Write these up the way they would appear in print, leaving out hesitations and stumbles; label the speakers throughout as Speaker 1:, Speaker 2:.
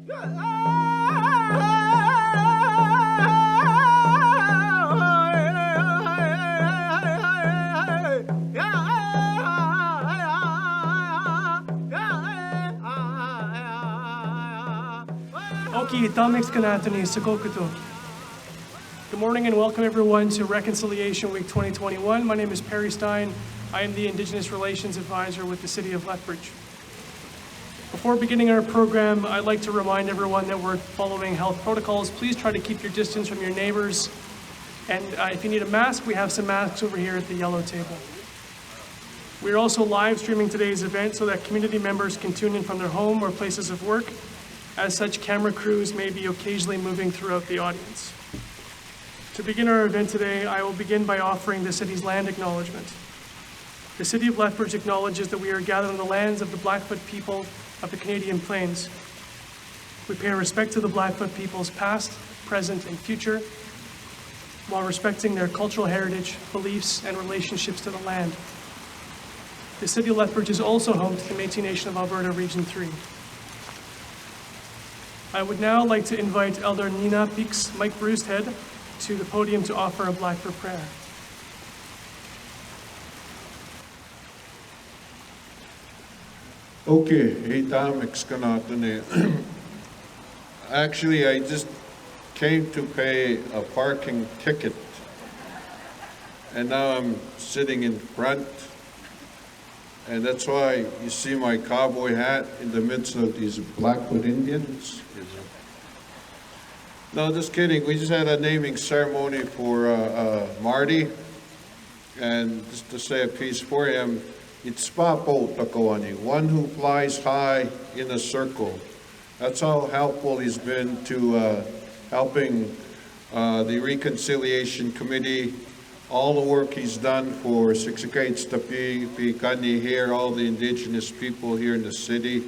Speaker 1: Good morning and welcome everyone to Reconciliation Week 2021. My name is Stein. I am the Indigenous Relations Advisor with the City of Lethbridge. Before beginning our program, I'd like to remind everyone that we're following health protocols. Please try to keep your distance from your neighbors. And if you need a mask, we have some masks over here at the yellow table. We're also live streaming today's event so that community members can tune in from their home or places of work. As such, camera crews may be occasionally moving throughout the audience. To begin our event today, I will begin by offering the city's land acknowledgement. The City of Lethbridge acknowledges that we are gathered on the lands of the Blackfoot people of the Canadian Plains. We pay respect to the Blackfoot peoples past, present, and future, while respecting their cultural heritage, beliefs, and relationships to the land. The City of Lethbridge is also home to the Métis Nation of Alberta Region 3. I would now like to invite Elder Nina Peaks Mike Bruised to the podium to offer a Blackfoot prayer.
Speaker 2: Okay, actually, I just came to pay a parking ticket, and now I'm sitting in front, and that's why you see my cowboy hat in the midst of these Blackfoot Indians. No, just kidding. We just had a naming ceremony for Marty, and just to say a piece for him, it's Papo Takoani, one who flies high in a circle. That's how helpful he's been to helping the Reconciliation Committee, all the work he's done for Siksikaits Tapi, Pikani here, all the Indigenous people here in the city.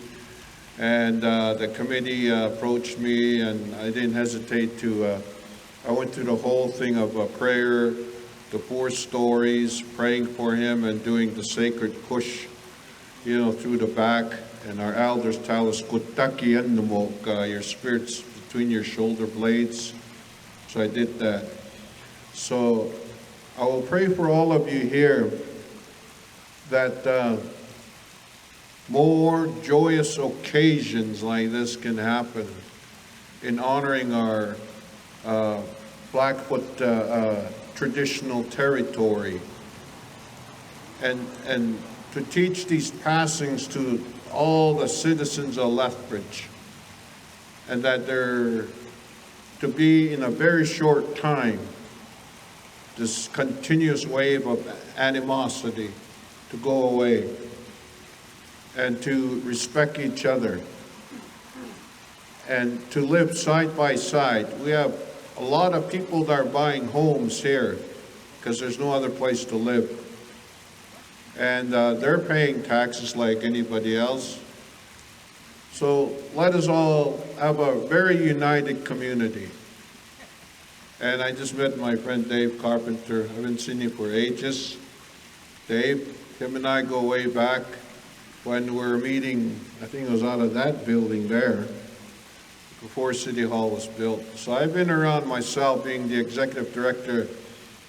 Speaker 2: And the committee approached me, and I didn't hesitate to, I went through the whole thing of prayer, the 4 stories, praying for him and doing the sacred push, you know, through the back. And our elders tell us, Kutaki Andamok, your spirits between your shoulder blades. So I did that. So I will pray for all of you here that more joyous occasions like this can happen in honoring our Blackfoot traditional territory, and to teach these passings to all the citizens of Lethbridge, and that they're to be in a very short time this continuous wave of animosity to go away, and to respect each other, and to live side by side. We have a lot of people that are buying homes here because there's no other place to live. And they're paying taxes like anybody else. So let us all have a very united community. And I just met my friend Dave Carpenter. I haven't seen him for ages. Dave, him and I go way back when we were meeting, I think it was out of that building there, before City Hall was built. So I've been around myself, being the executive director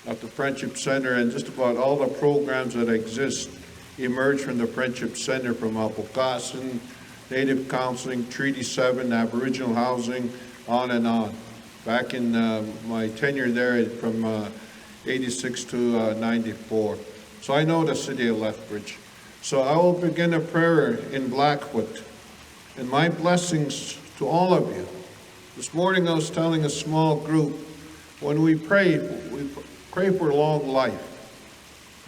Speaker 2: of the Friendship Center, and just about all the programs that exist emerged from the Friendship Center, from Apokasan, Native Counseling, Treaty 7, Aboriginal Housing, on and on. Back in my tenure there from 86 to 94. So I know the city of Lethbridge. So I will begin a prayer in Blackfoot, and my blessings to all of you. This morning I was telling a small group, when we pray for long life.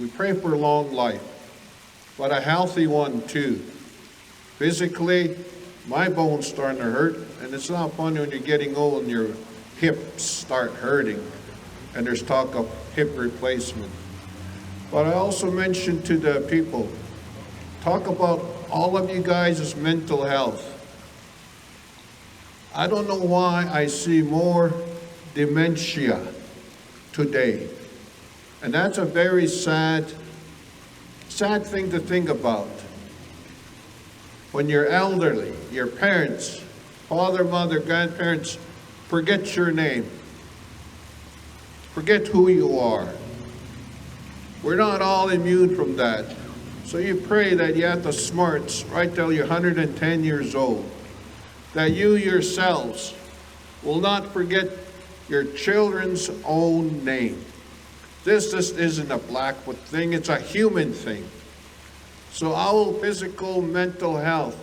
Speaker 2: We pray for a long life, but a healthy one too. Physically, my bones starting to hurt, and it's not fun when you're getting old and your hips start hurting, and there's talk of hip replacement. But I also mentioned to the people, talk about all of you guys' mental health. I don't know why I see more dementia today. And that's a very sad thing to think about. When you're elderly, your parents, father, mother, grandparents, forget your name. Forget who you are. We're not all immune from that. So you pray that you have the smarts right till you're 110 years old, that you yourselves will not forget your children's own name. This just isn't a Blackfoot thing, it's a human thing. So our physical, mental health,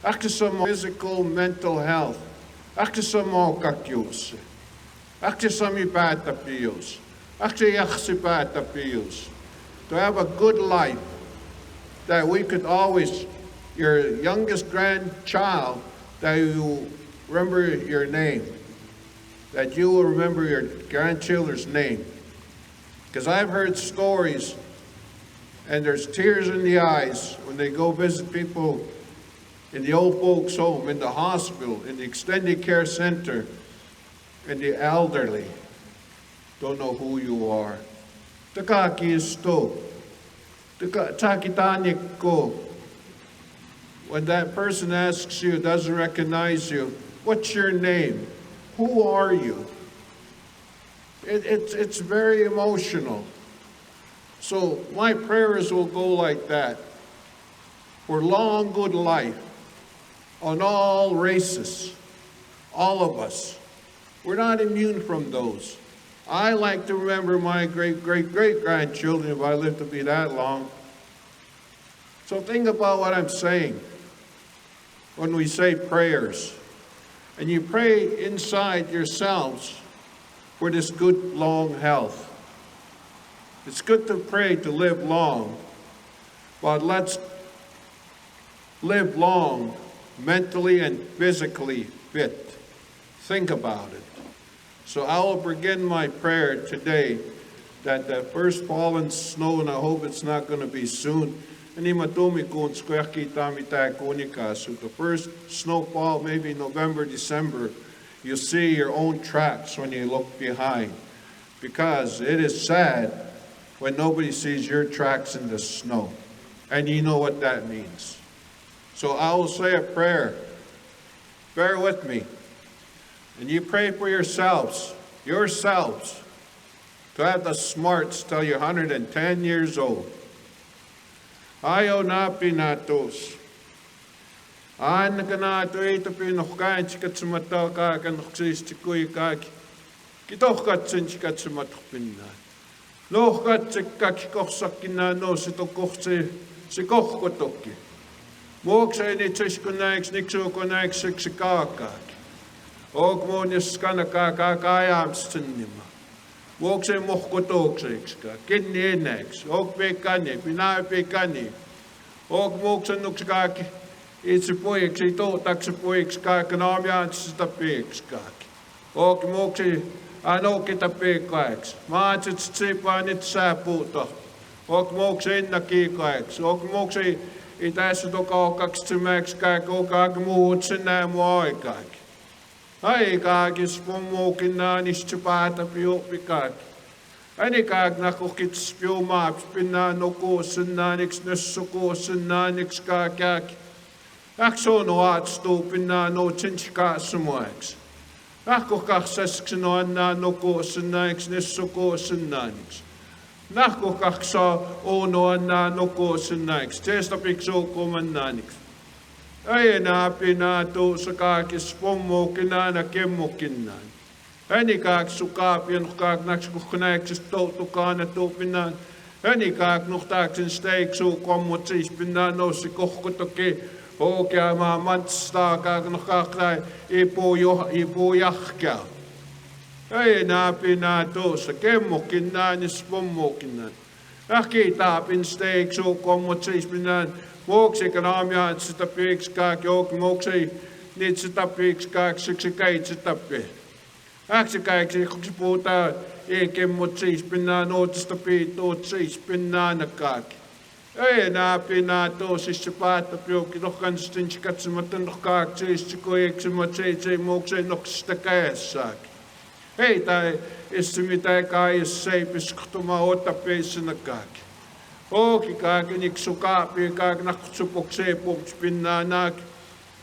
Speaker 2: physical, mental health, to have a good life, that we could always, your youngest grandchild, that you remember your name, that you will remember your grandchildren's name. Because I've heard stories, and there's tears in the eyes when they go visit people in the old folks' home, in the hospital, in the extended care center, and the elderly don't know who you are. When that person asks you, doesn't recognize you, what's your name? Who are you? It's very emotional. So my prayers will go like that. For long, good life on all races, all of us. We're not immune from those. I like to remember my great-great-great-grandchildren if I live to be that long. So think about what I'm saying when we say prayers. And you pray inside yourselves for this good long health. It's good to pray to live long, but let's live long mentally and physically fit. Think about it. So I will begin my prayer today that the first fallen snow, and I hope it's not going to be soon, so the first snowfall, maybe November, December, you see your own tracks when you look behind. Because it is sad when nobody sees your tracks in the snow. And you know what that means. So I will say a prayer. Bear with me. And you pray for yourselves, to have the smarts till you're 110 years old. Ayaw na pinatos. An kanato ito pinukkain sikat sumataw ka kanuksis tikuy kaki. Kitokkat sin sikat sumatok pinna. Lohkat sikak koksak kinano sitokoksi sikokkotoki. Moksa initsis kunaiks niksu kunaiks siksikakaki. Og monis kanakakakayamstinnima. Moksa mohkotoksikska. Kinnienäks. Og pekani, pinaa pekani. Og moksa nuksikaki. Itse pojiksi toutaksi pojiksi kaiken aamiansista peekskaaki. Og moksi anokita peekkaiksi. Maatsit tsipaan it sääpuuta. Og moksi ennakiikaiksi. Og moksi i tässä tokaakaksi tsimäksi kaikki okaaki muut sen näämu aikaaki. Aikaaki spommuukin naanista paata piopikaaki. Ainikaak nakukits piomaaps pinnaan nokuusen naaniks nössukuusen naaniks kaakaaki. Aksono aatstu pinnaan noutsinchikaasumoiksi. Ahkokaksaskin annaan nokuusen naaniks nössukuusen naaniks. Nahkokaksa ono annaan nokuusen naaniks. Teesta piksuukuman naaniks. Ei enää pinaa tuussa kaakis pommuukin aina kemmukinnaan. Ainikaak sukaapien kaak nakskuhknäiksis toutukaan ja tuupinnaan. Ainikaak nuhtaaksin steiksuu kommut siis pinnaan noussi kohkotoki. Oikeamaan matstaa kaaknohkaaklai ipuu jahkaa. Ei enää pinaa tuossa kemmukinnaan ja spommukinnaan. Kiitaapin steiksuu kommut siis pinnaan. Moksikan aamiaan sitä piikskaak, moksei niitä sitä piikskaak, siksi käit sitä pii. Äksikäiksi, kun puhutaan, eikä mut siis pinnaan ootista piituut siis pinnaan kaaki. Ei enää pinnaa toosissa päättä piukin, nohkanstin katsomatta nohkaak siis, kun eksimät seitsei moksei noksista käessäkin. Ei tai issi mitään kaijassa seipis, kuhtuma oota peissana kaaki. Oki kaakin iksu kaapii kaak nakutsupoksee puhuks pinnaa naaki.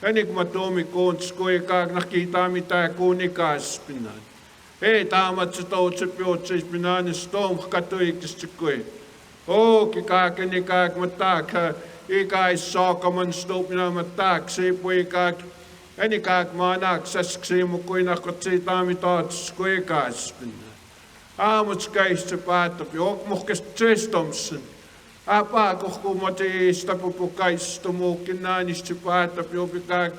Speaker 2: Enik matomi koon skoe kaak nakita mi tää kuunikas pinan. Hei taamat se toutse piotse pinan stom katoikis koe. O ki kaak ni kaak matak ikai saakaman stopina matak se pui kaak eni kaak maanak saksi mu koina kotsi taami taats koe kaas pinan. Aamuts käistä päätä piok muhkes tsestomsen. Apa kohku mati stapupu kaistu muukin naanisti päätä piopikaak.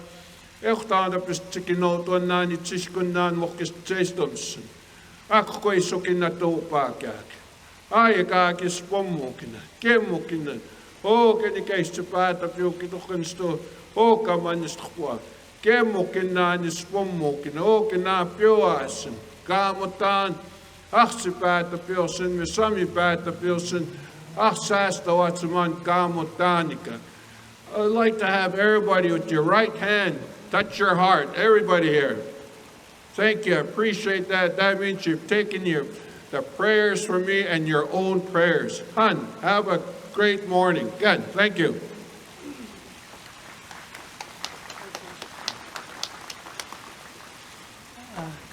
Speaker 2: Ehtaanda pistikin noutuan naanitsiskin naan muhkes tsestomsen. Akkoi sukina tuupaakäk. Aikaakis pommukina, kemmukina. Hookeni käistä päätä piokki tuhkenstu hookamannistupua. Kemmukin naanis pommukina, hookina pioasen. Kaamotaan. Ahsipäätä piosen, me sami päätä piosen, säästävät saman kaamotaanika. I'd like to have everybody with your right hand touch your heart, everybody here. Thank you, I appreciate that. That means you've taken the prayers from me and your own prayers. Hun, have a great morning. Good, thank you.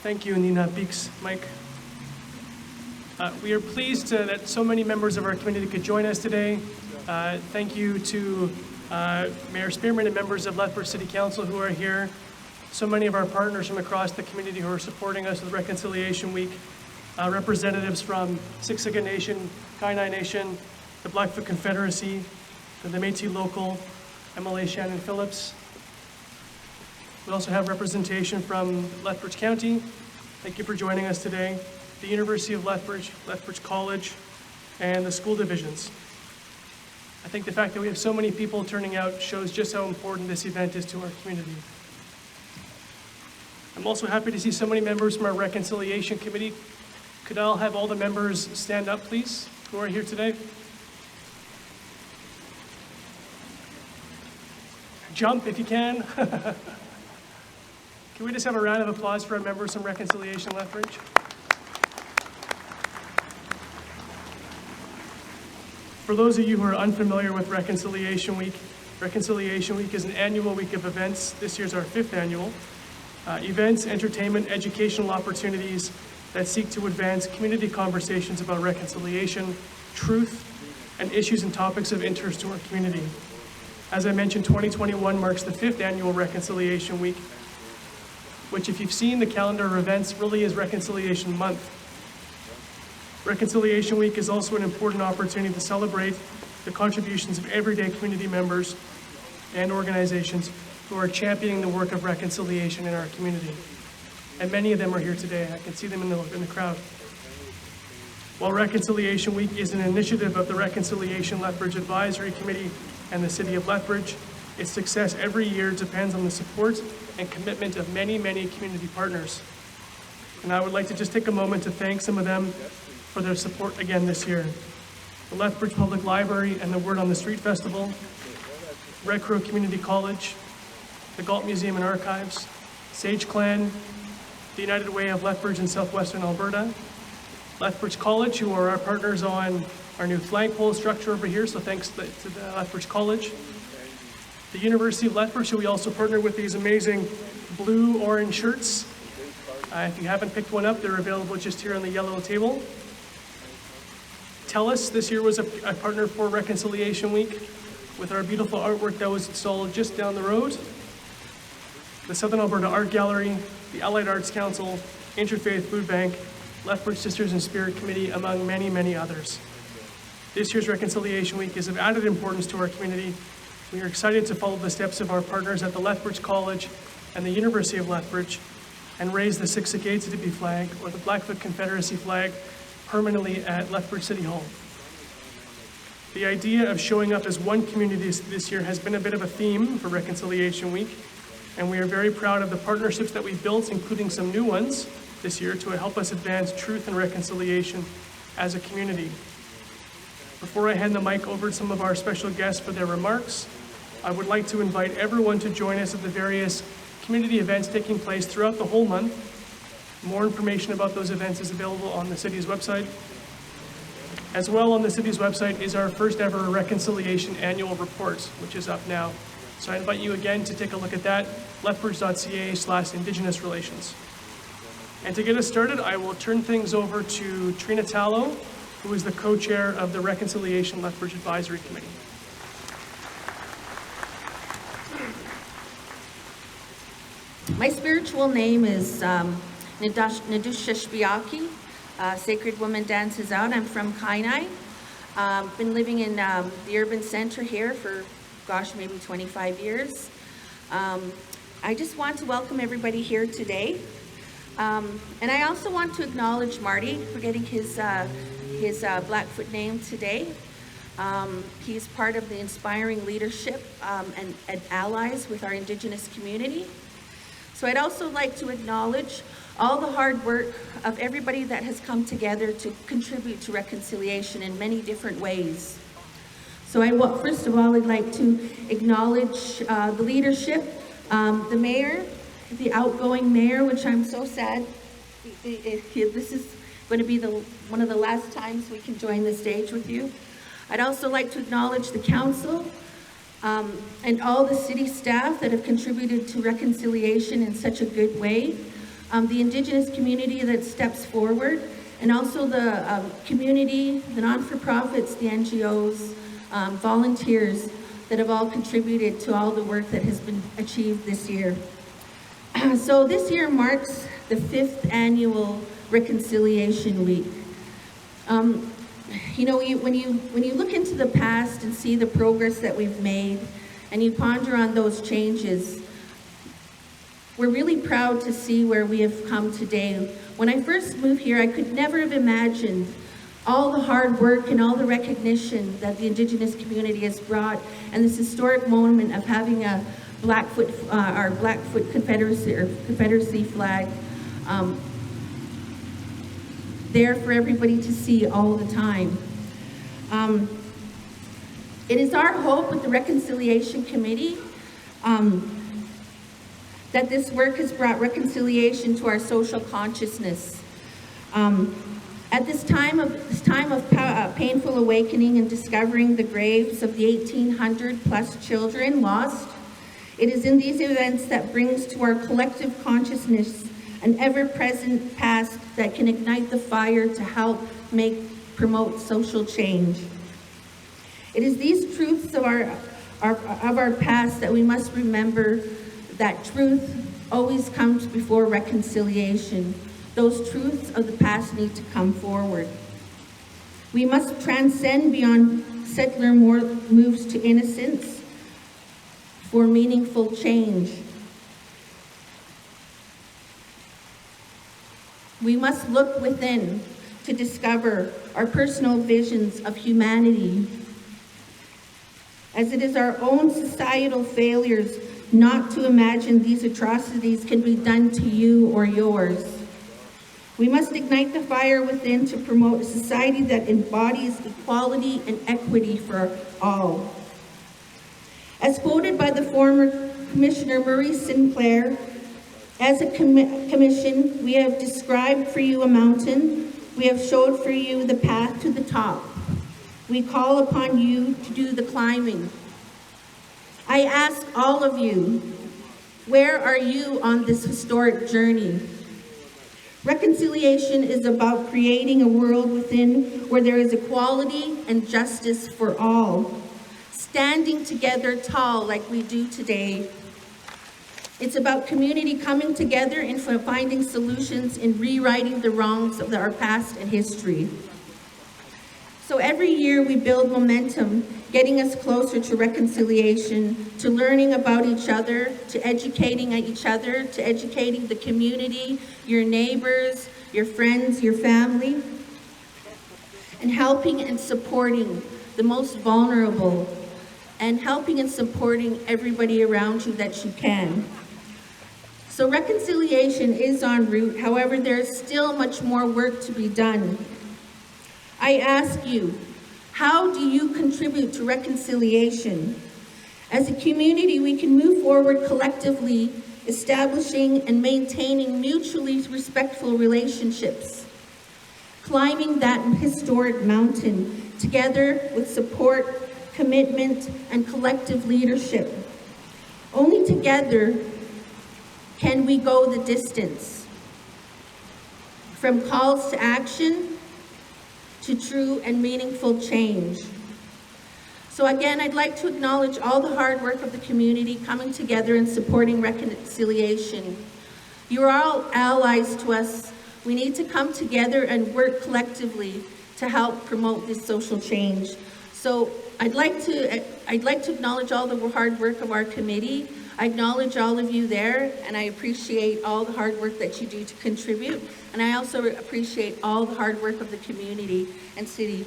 Speaker 1: Thank you, Nina Beeks, Mike. We are pleased that so many members of our community could join us today. Thank you to Mayor Spearman and members of Lethbridge City Council who are here. So many of our partners from across the community who are supporting us with Reconciliation Week. Representatives from Siksika Nation, Kainal Nation, the Blackfoot Confederacy, the Métis Local, MLA Shannon Phillips. We also have representation from Lethbridge County. Thank you for joining us today. The University of Lethbridge, Lethbridge College, and the school divisions. I think the fact that we have so many people turning out shows just how important this event is to our community. I'm also happy to see so many members from our Reconciliation Committee. Could I have all the members stand up, please, who are here today? Jump if you can. Can we just have a round of applause for our members from Reconciliation Lethbridge? For those of you who are unfamiliar with Reconciliation Week is an annual week of events. This year's our 5th annual. Events, entertainment, educational opportunities that seek to advance community conversations about reconciliation, truth, and issues and topics of interest to our community. As I mentioned, 2021 marks the 5th annual Reconciliation Week, which if you've seen the calendar of events really is Reconciliation Month. Reconciliation Week is also an important opportunity to celebrate the contributions of everyday community members and organizations who are championing the work of reconciliation in our community. And many of them are here today. I can see them in the crowd. While Reconciliation Week is an initiative of the Reconciliation Lethbridge Advisory Committee and the City of Lethbridge, its success every year depends on the support and commitment of many, many community partners. And I would like to just take a moment to thank some of them for their support again this year. The Lethbridge Public Library and the Word on the Street Festival, Red Crow Community College, the Galt Museum and Archives, Sage Clan, the United Way of Lethbridge in southwestern Alberta, Lethbridge College, who are our partners on our new flagpole structure over here, so thanks to the Lethbridge College. The University of Lethbridge, who we also partner with these amazing blue-orange shirts. If you haven't picked one up, they're available just here on the yellow table. Tellus this year was a partner for Reconciliation Week with our beautiful artwork that was installed just down the road. The Southern Alberta Art Gallery, the Allied Arts Council, Interfaith Food Bank, Lethbridge Sisters in Spirit Committee, among many, many others. This year's Reconciliation Week is of added importance to our community. We are excited to follow the steps of our partners at the Lethbridge College and the University of Lethbridge and raise the Siksika flag, or the Blackfoot Confederacy flag, permanently at Lethbridge City Hall. The idea of showing up as one community this year has been a bit of a theme for Reconciliation Week, and we are very proud of the partnerships that we've built, including some new ones this year, to help us advance truth and reconciliation as a community. Before I hand the mic over to some of our special guests for their remarks, I would like to invite everyone to join us at the various community events taking place throughout the whole month. More information about those events is available on the city's website. As well, on the city's website is our first ever Reconciliation Annual Report, which is up now. So I invite you again to take a look at that, lethbridge.ca/Indigenous relations. And to get us started, I will turn things over to Treena Tallow, who is the co-chair of the Reconciliation Lethbridge Advisory Committee.
Speaker 3: My spiritual name is Nadusha Shbiaki. Sacred Woman Dances Out. I'm from Kainal. Been living in the urban center here for, maybe 25 years. I just want to welcome everybody here today. And I also want to acknowledge Marty for getting his Blackfoot name today. He's part of the inspiring leadership and allies with our Indigenous community. So I'd also like to acknowledge all the hard work of everybody that has come together to contribute to reconciliation in many different ways. So first of all, I'd like to acknowledge the leadership, the mayor, the outgoing mayor, which I'm so sad. This is going to be one of the last times we can join the stage with you. I'd also like to acknowledge the council, and all the city staff that have contributed to reconciliation in such a good way, the Indigenous community that steps forward, and also the community, the non-for-profits, the NGOs, volunteers that have all contributed to all the work that has been achieved this year. So this year marks the 5th annual Reconciliation Week. You know, when you look into the past and see the progress that we've made, and you ponder on those changes, we're really proud to see where we have come today. When I first moved here, I could never have imagined all the hard work and all the recognition that the Indigenous community has brought, and this historic moment of having a Blackfoot, our Blackfoot Confederacy flag there for everybody to see all the time. It is our hope with the Reconciliation Committee that this work has brought reconciliation to our social consciousness. At this time of painful awakening and discovering the graves of the 1,800 plus children lost, it is in these events that brings to our collective consciousness an ever-present past that can ignite the fire to help promote social change. It is these truths of our past that we must remember, that truth always comes before reconciliation. Those truths of the past need to come forward. We must transcend beyond settler moves to innocence for meaningful change. We must look within to discover our personal visions of humanity, as it is our own societal failures not to imagine these atrocities can be done to you or yours. We must ignite the fire within to promote a society that embodies equality and equity for all. As quoted by the former Commissioner Murray Sinclair, as a commission, we have described for you a mountain. We have showed for you the path to the top. We call upon you to do the climbing. I ask all of you, where are you on this historic journey? Reconciliation is about creating a world within where there is equality and justice for all, standing together tall like we do today. It's about community coming together and finding solutions in rewriting the wrongs of our past and history. So every year we build momentum, getting us closer to reconciliation, to learning about each other, to educating each other, to educating the community, your neighbors, your friends, your family, and helping and supporting the most vulnerable, and helping and supporting everybody around you that you can. So reconciliation is en route. However, there is still much more work to be done. I ask you, how do you contribute to reconciliation? As a community, we can move forward collectively, establishing and maintaining mutually respectful relationships, climbing that historic mountain together with support, commitment, and collective leadership. together can we go the distance. From calls to action to true and meaningful change. So again, I'd like to acknowledge all the hard work of the community coming together and supporting reconciliation. You are all allies to us. We need to come together and work collectively to help promote this social change. So I'd like to acknowledge all the hard work of our committee. I acknowledge all of you there, and I appreciate all the hard work that you do to contribute. And I also appreciate all the hard work of the community and city.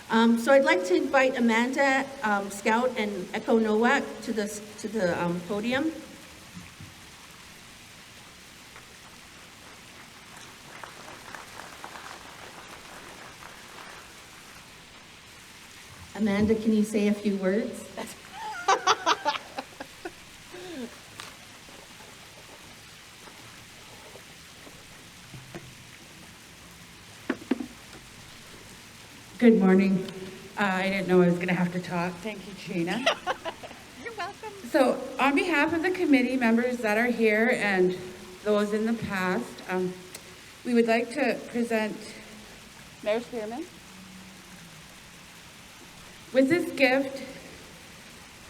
Speaker 3: So I'd like to invite Amanda, Scout, and Echo Nowak to the podium. Amanda, can you say a few words?
Speaker 4: Good morning. I didn't know I was going to have to talk. Thank you, Treena.
Speaker 5: You're welcome.
Speaker 4: So, on behalf of the committee members that are here and those in the past, we would like to present Mayor Spearman with this gift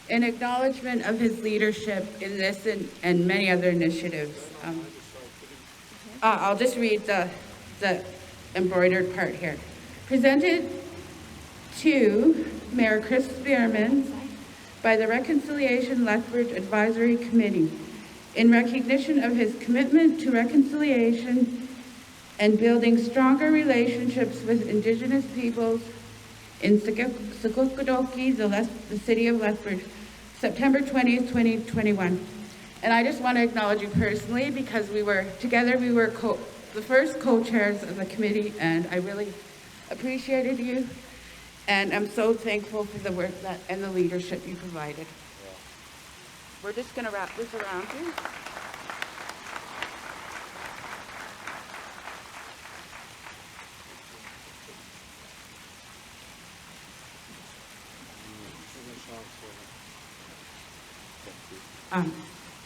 Speaker 4: in acknowledgement of his leadership in this and many other initiatives. I'll just read the embroidered part here. Presented to Mayor Chris Spearman by the Reconciliation Lethbridge Advisory Committee in recognition of his commitment to reconciliation and building stronger relationships with Indigenous peoples in Sikukudoki, the city of Lethbridge, September 20th, 2021. And I just want to acknowledge you personally because we were the first co-chairs of the committee, and I really appreciated you, and I'm so thankful for the work and the leadership you provided. We're just going to wrap this around here.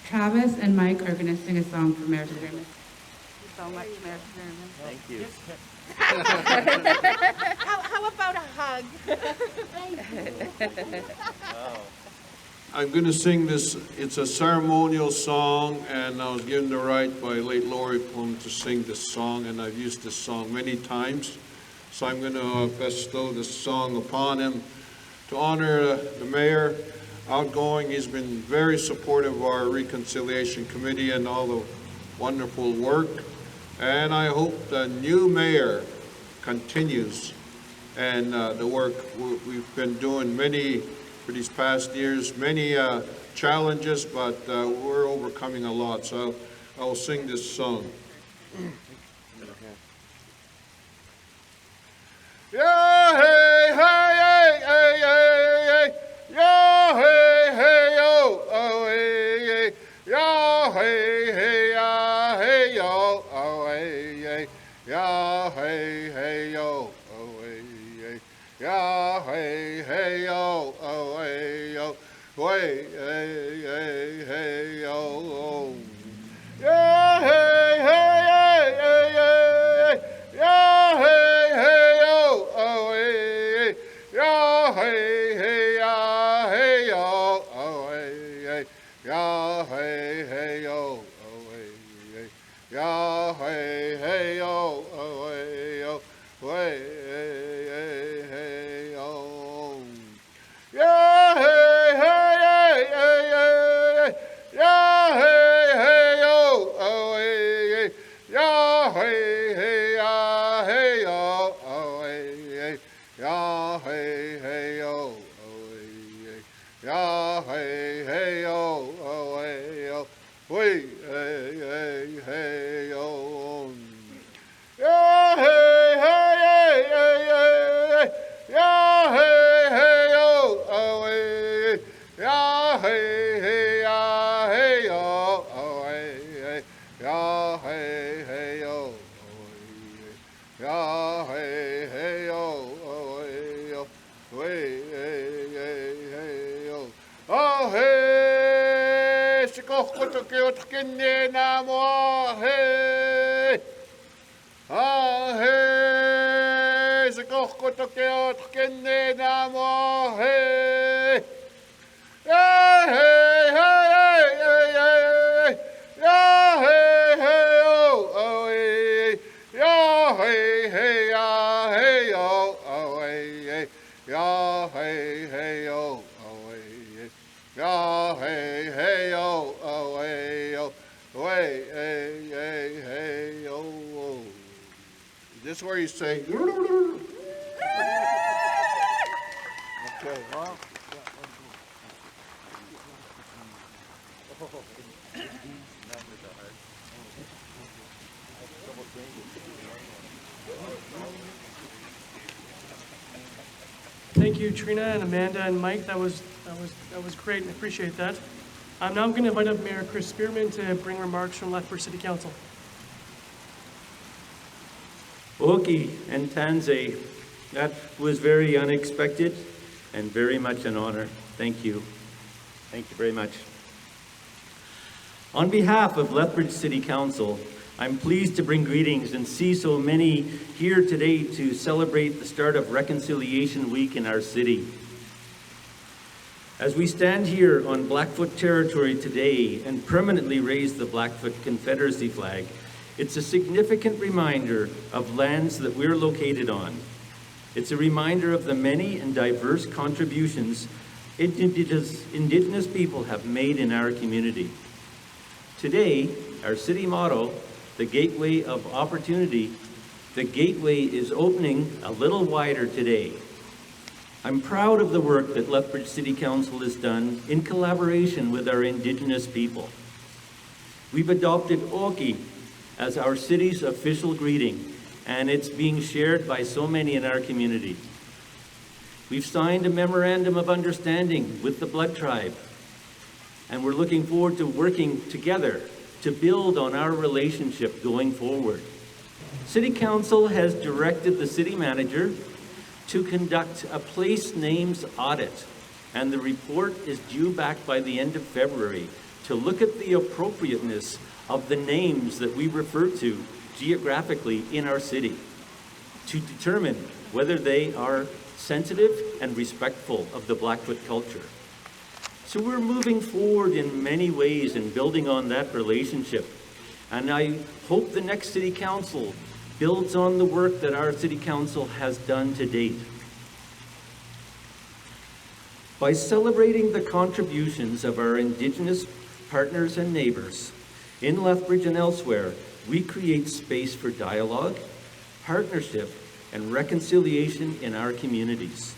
Speaker 4: Travis and Mike are going to sing a song for Mayor Spearman. So much, Mayor Spearman.
Speaker 6: Thank you.
Speaker 5: How about a hug?
Speaker 2: I'm going to sing this. It's a ceremonial song, and I was given the right by late Laurie Plum to sing this song, and I've used this song many times. So I'm going to bestow this song upon him to honor the mayor. Outgoing, he's been very supportive of our Reconciliation Committee and all the wonderful work. And I hope the new mayor continues and the work we've been doing for these past years, many challenges, but we're overcoming a lot. So I will sing this song. Yeah, hey, hey, hey, hey, hey, hey. Yeah, hey, hey, yo, oh, hey, hey. Yeah, hey, hey, yeah, hey, yo, oh, hey, hey. Yeah, hey, hey, yo, oh, hey, hey. Yeah, hey, hey, yo, oh, hey, yo. Hey, hey, hey, hey, yo. Yeah, hey, hey, hey, hey, hey. Yeah, hey, hey, yo, oh, hey, hey. Yeah, hey, hey, yeah, hey, yo, oh, hey, hey. Yeah, hey, hey, yo, oh, hey, hey. Yeah, hey, hey, yo, oh, hey, yo. Hey, hey, hey, hey, yo. Yeah, hey, hey, hey, hey, hey. Yeah, hey, hey, yo, oh, hey, hey. Yeah, hey, hey, yeah, hey, yo, oh, hey, hey. Yeah, hey, hey, yo, oh, hey, hey. Yeah, hey, hey, yo, oh, hey, yo. Hey, hey, hey, hey, yo. Yeah, hey, hey, hey, hey, hey. Yeah, hey, hey, yo, oh, hey. Yeah, hey, hey, yeah, hey, yo, oh, hey. Yeah, hey, hey, yo, oh, hey. Yeah, hey, hey, yo, oh, hey, yo. Hey, hey, hey, hey, yo. Oh, hey, Chico. Kene Namo He He Zakokotoke Kene Namo He Hey hey hey hey hey Ya hey hey oh oh hey Ya hey hey ya hey oh oh hey Ya hey hey oh oh hey Ya hey hey oh oh hey oh hey hey hey hey oh oh. Is this where you say? Okay, well.
Speaker 1: Thank you, Treena and Amanda and Mike. That was great. I appreciate that. I'm now going to invite up Mayor Chris Spearman to bring remarks from Lethbridge City Council.
Speaker 6: Oki and Tanze, that was very unexpected and very much an honor. Thank you. Thank you very much. On behalf of Lethbridge City Council, I'm pleased to bring greetings and see so many here today to celebrate the start of Reconciliation Week in our city. As we stand here on Blackfoot territory today and permanently raise the Blackfoot Confederacy flag, it's a significant reminder of lands that we're located on. It's a reminder of the many and diverse contributions Indigenous people have made in our community. Today, our city motto, the Gateway of Opportunity, the gateway is opening a little wider today. I'm proud of the work that Lethbridge City Council has done in collaboration with our Indigenous people. We've adopted Oki as our city's official greeting, and it's being shared by so many in our community. We've signed a memorandum of understanding with the Blood Tribe, and we're looking forward to working together to build on our relationship going forward. City Council has directed the city manager to conduct a place names audit, and the report is due back by the end of February to look at the appropriateness of the names that we refer to geographically in our city, to determine whether they are sensitive and respectful of the Blackfoot culture. So we're moving forward in many ways and building on that relationship. And I hope the next City Council builds on the work that our City Council has done to date. By celebrating the contributions of our Indigenous partners and neighbors in Lethbridge and elsewhere, we create space for dialogue, partnership, and reconciliation in our communities.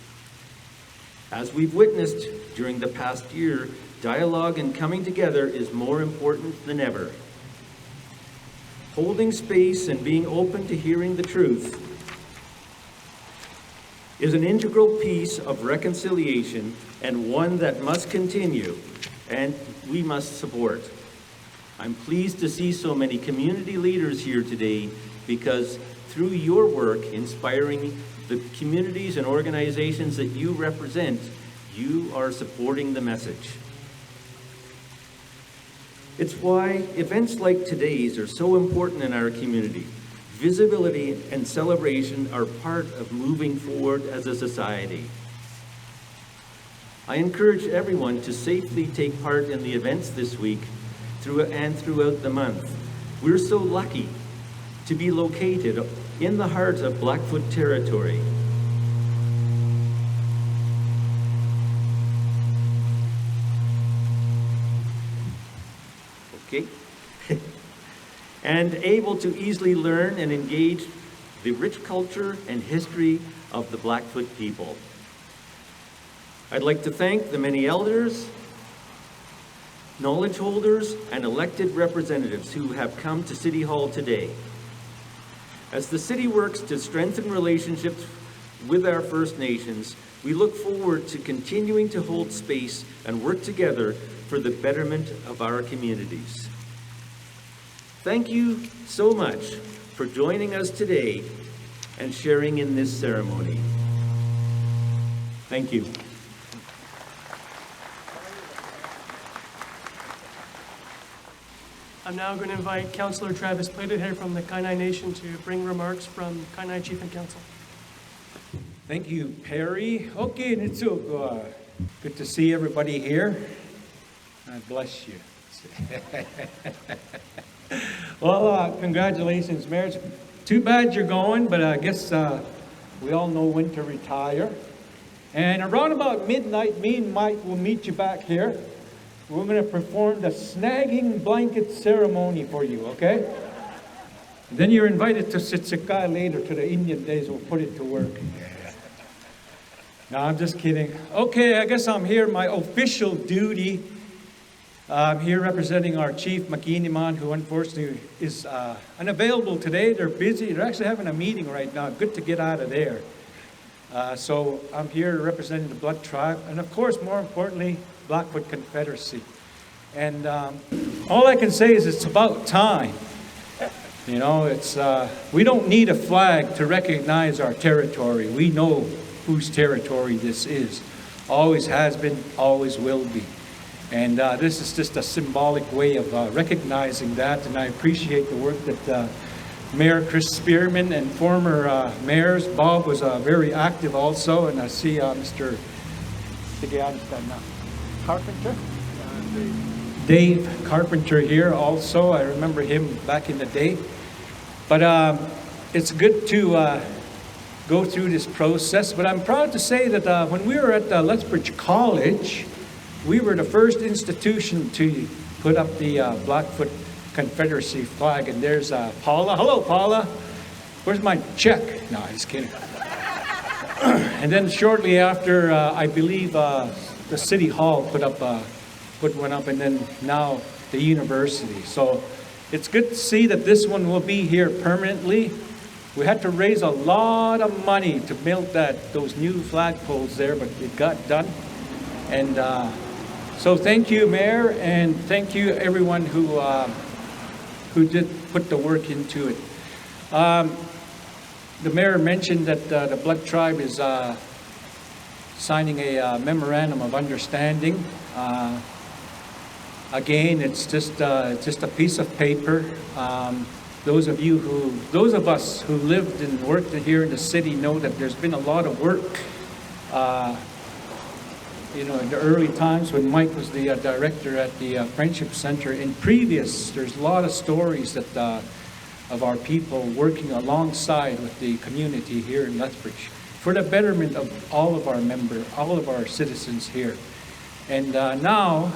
Speaker 6: As we've witnessed during the past year, dialogue and coming together is more important than ever. Holding space and being open to hearing the truth is an integral piece of reconciliation and one that must continue and we must support. I'm pleased to see so many community leaders here today because through your work inspiring the communities and organizations that you represent, you are supporting the message. It's why events like today's are so important in our community. Visibility and celebration are part of moving forward as a society. I encourage everyone to safely take part in the events this week throughout the month. We're so lucky to be located in the heart of Blackfoot territory. Okay. And able to easily learn and engage the rich culture and history of the Blackfoot people. I'd like to thank the many elders, knowledge holders, and elected representatives who have come to City Hall today. As the city works to strengthen relationships with our First Nations, we look forward to continuing to hold space and work together for the betterment of our communities. Thank you so much for joining us today and sharing in this ceremony. Thank you.
Speaker 1: I'm now going to invite Councillor Travis Plated from the Kainai Nation to bring remarks from Kainai Chief and Council.
Speaker 7: Thank you, Perry. Okay, Nitsuko. Good to see everybody here. God bless you. Well, congratulations, Mayor. It's too bad you're going, but I guess we all know when to retire. And around about midnight, me and Mike will meet you back here. We're going to perform the snagging blanket ceremony for you, okay? And then you're invited to Sitsikai later to the Indian days. We'll put it to work. No, I'm just kidding. Okay, I guess I'm here, my official duty. I'm here representing our chief, Makiniman, who unfortunately is unavailable today. They're busy. They're actually having a meeting right now. Good to get out of there. So I'm here representing the Blood Tribe, and of course, more importantly, Blackfoot Confederacy. And all I can say is it's about time. You know, it's we don't need a flag to recognize our territory. We know whose territory this is. Always has been, always will be. And this is just a symbolic way of recognizing that, and I appreciate the work that Mayor Chris Spearman and former mayors, Bob was very active also, and I see Mr. Carpenter? Dave Carpenter here also. I remember him back in the day. But it's good to go through this process. But I'm proud to say that when we were at Lethbridge College, we were the first institution to put up the Blackfoot Confederacy flag. And there's Paula. Hello, Paula. Where's my check? No, I'm just kidding. And then shortly after, I believe the City Hall put one up, and then now the university. So it's good to see that this one will be here permanently. We had to raise a lot of money to build those new flagpoles there, but it got done. And so thank you, Mayor, and thank you everyone who did put the work into it. The Mayor mentioned that the Blood Tribe is signing a memorandum of understanding. Again, it's just a piece of paper. Those of us who lived and worked here in the city know that there's been a lot of work. In the early times when Mike was the director at the Friendship Center, there's a lot of stories that of our people working alongside with the community here in Lethbridge for the betterment of all of our citizens here. And now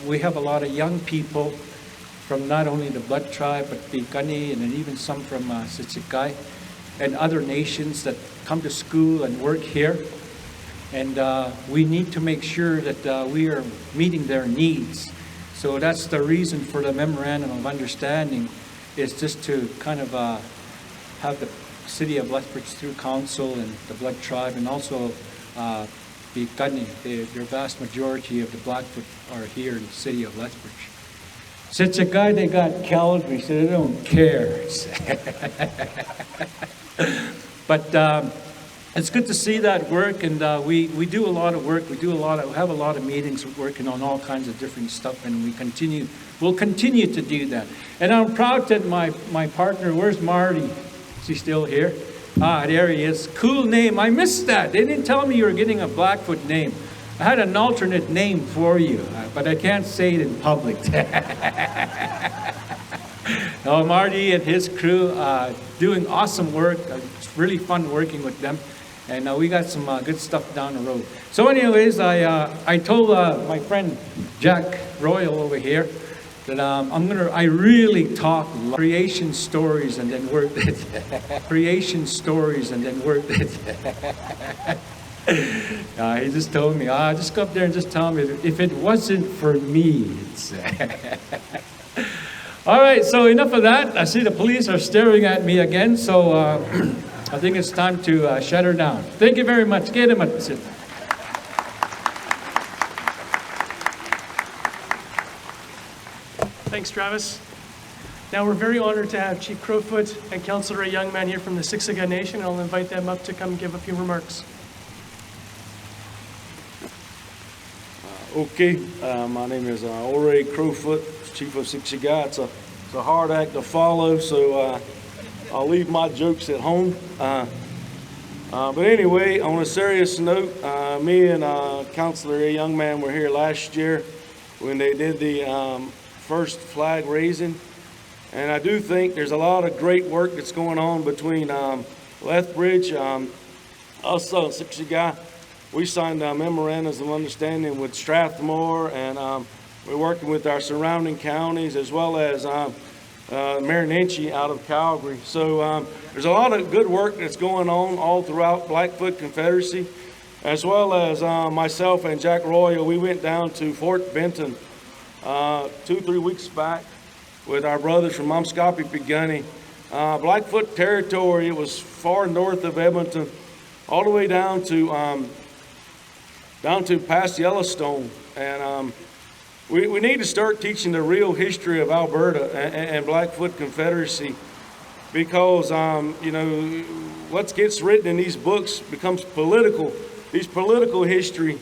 Speaker 7: we have a lot of young people from not only the Blood Tribe, but the Kani, and then even some from Sitsikai and other nations that come to school and work here. And we need to make sure that we are meeting their needs. So that's the reason for the Memorandum of Understanding, is just to kind of have the City of Lethbridge through Council and the Blood Tribe, and also the Kani, their vast majority of the Blackfoot are here in the City of Lethbridge. Sitsikai, they got Calgary, so they don't care. But it's good to see that work, and we do a lot of work. We have a lot of meetings working on all kinds of different stuff, and we'll continue to do that. And I'm proud that my partner, where's Marty? Is he still here? There he is. Cool name. I missed that. They didn't tell me you were getting a Blackfoot name. I had an alternate name for you, but I can't say it in public. No, Marty and his crew doing awesome work. It's really fun working with them. And we got some good stuff down the road. So anyways, I told my friend Jack Royal over here that I really talk creation stories and then work it. Creation stories and then work it. He just told me, just go up there and just tell me if it wasn't for me. All right, so enough of that. I see the police are staring at me again, so I think it's time to shut her down. Thank you very much. Get him a sit.
Speaker 1: Thanks, Travis. Now we're very honored to have Chief Crowfoot and Councillor Ayoungman here from the Siksika Nation. I'll invite them up to come give a few remarks.
Speaker 8: Okay, my name is Ouray Crowfoot, chief of Siksika. It's a hard act to follow, so I'll leave my jokes at home. But anyway, on a serious note, me and Councillor Ayoungman were here last year when they did the first flag raising. And I do think there's a lot of great work that's going on between Lethbridge, us, Siksika. We signed memorandums of understanding with Strathmore, and we're working with our surrounding counties as well as Marinechi out of Calgary. So there's a lot of good work that's going on all throughout Blackfoot Confederacy, as well as myself and Jack Royal. We went down to Fort Benton 2-3 weeks back with our brothers from Pigani. Blackfoot territory, it was far north of Edmonton, all the way down to past Yellowstone. And we need to start teaching the real history of Alberta and Blackfoot Confederacy, because you know, what gets written in these books becomes political. These political history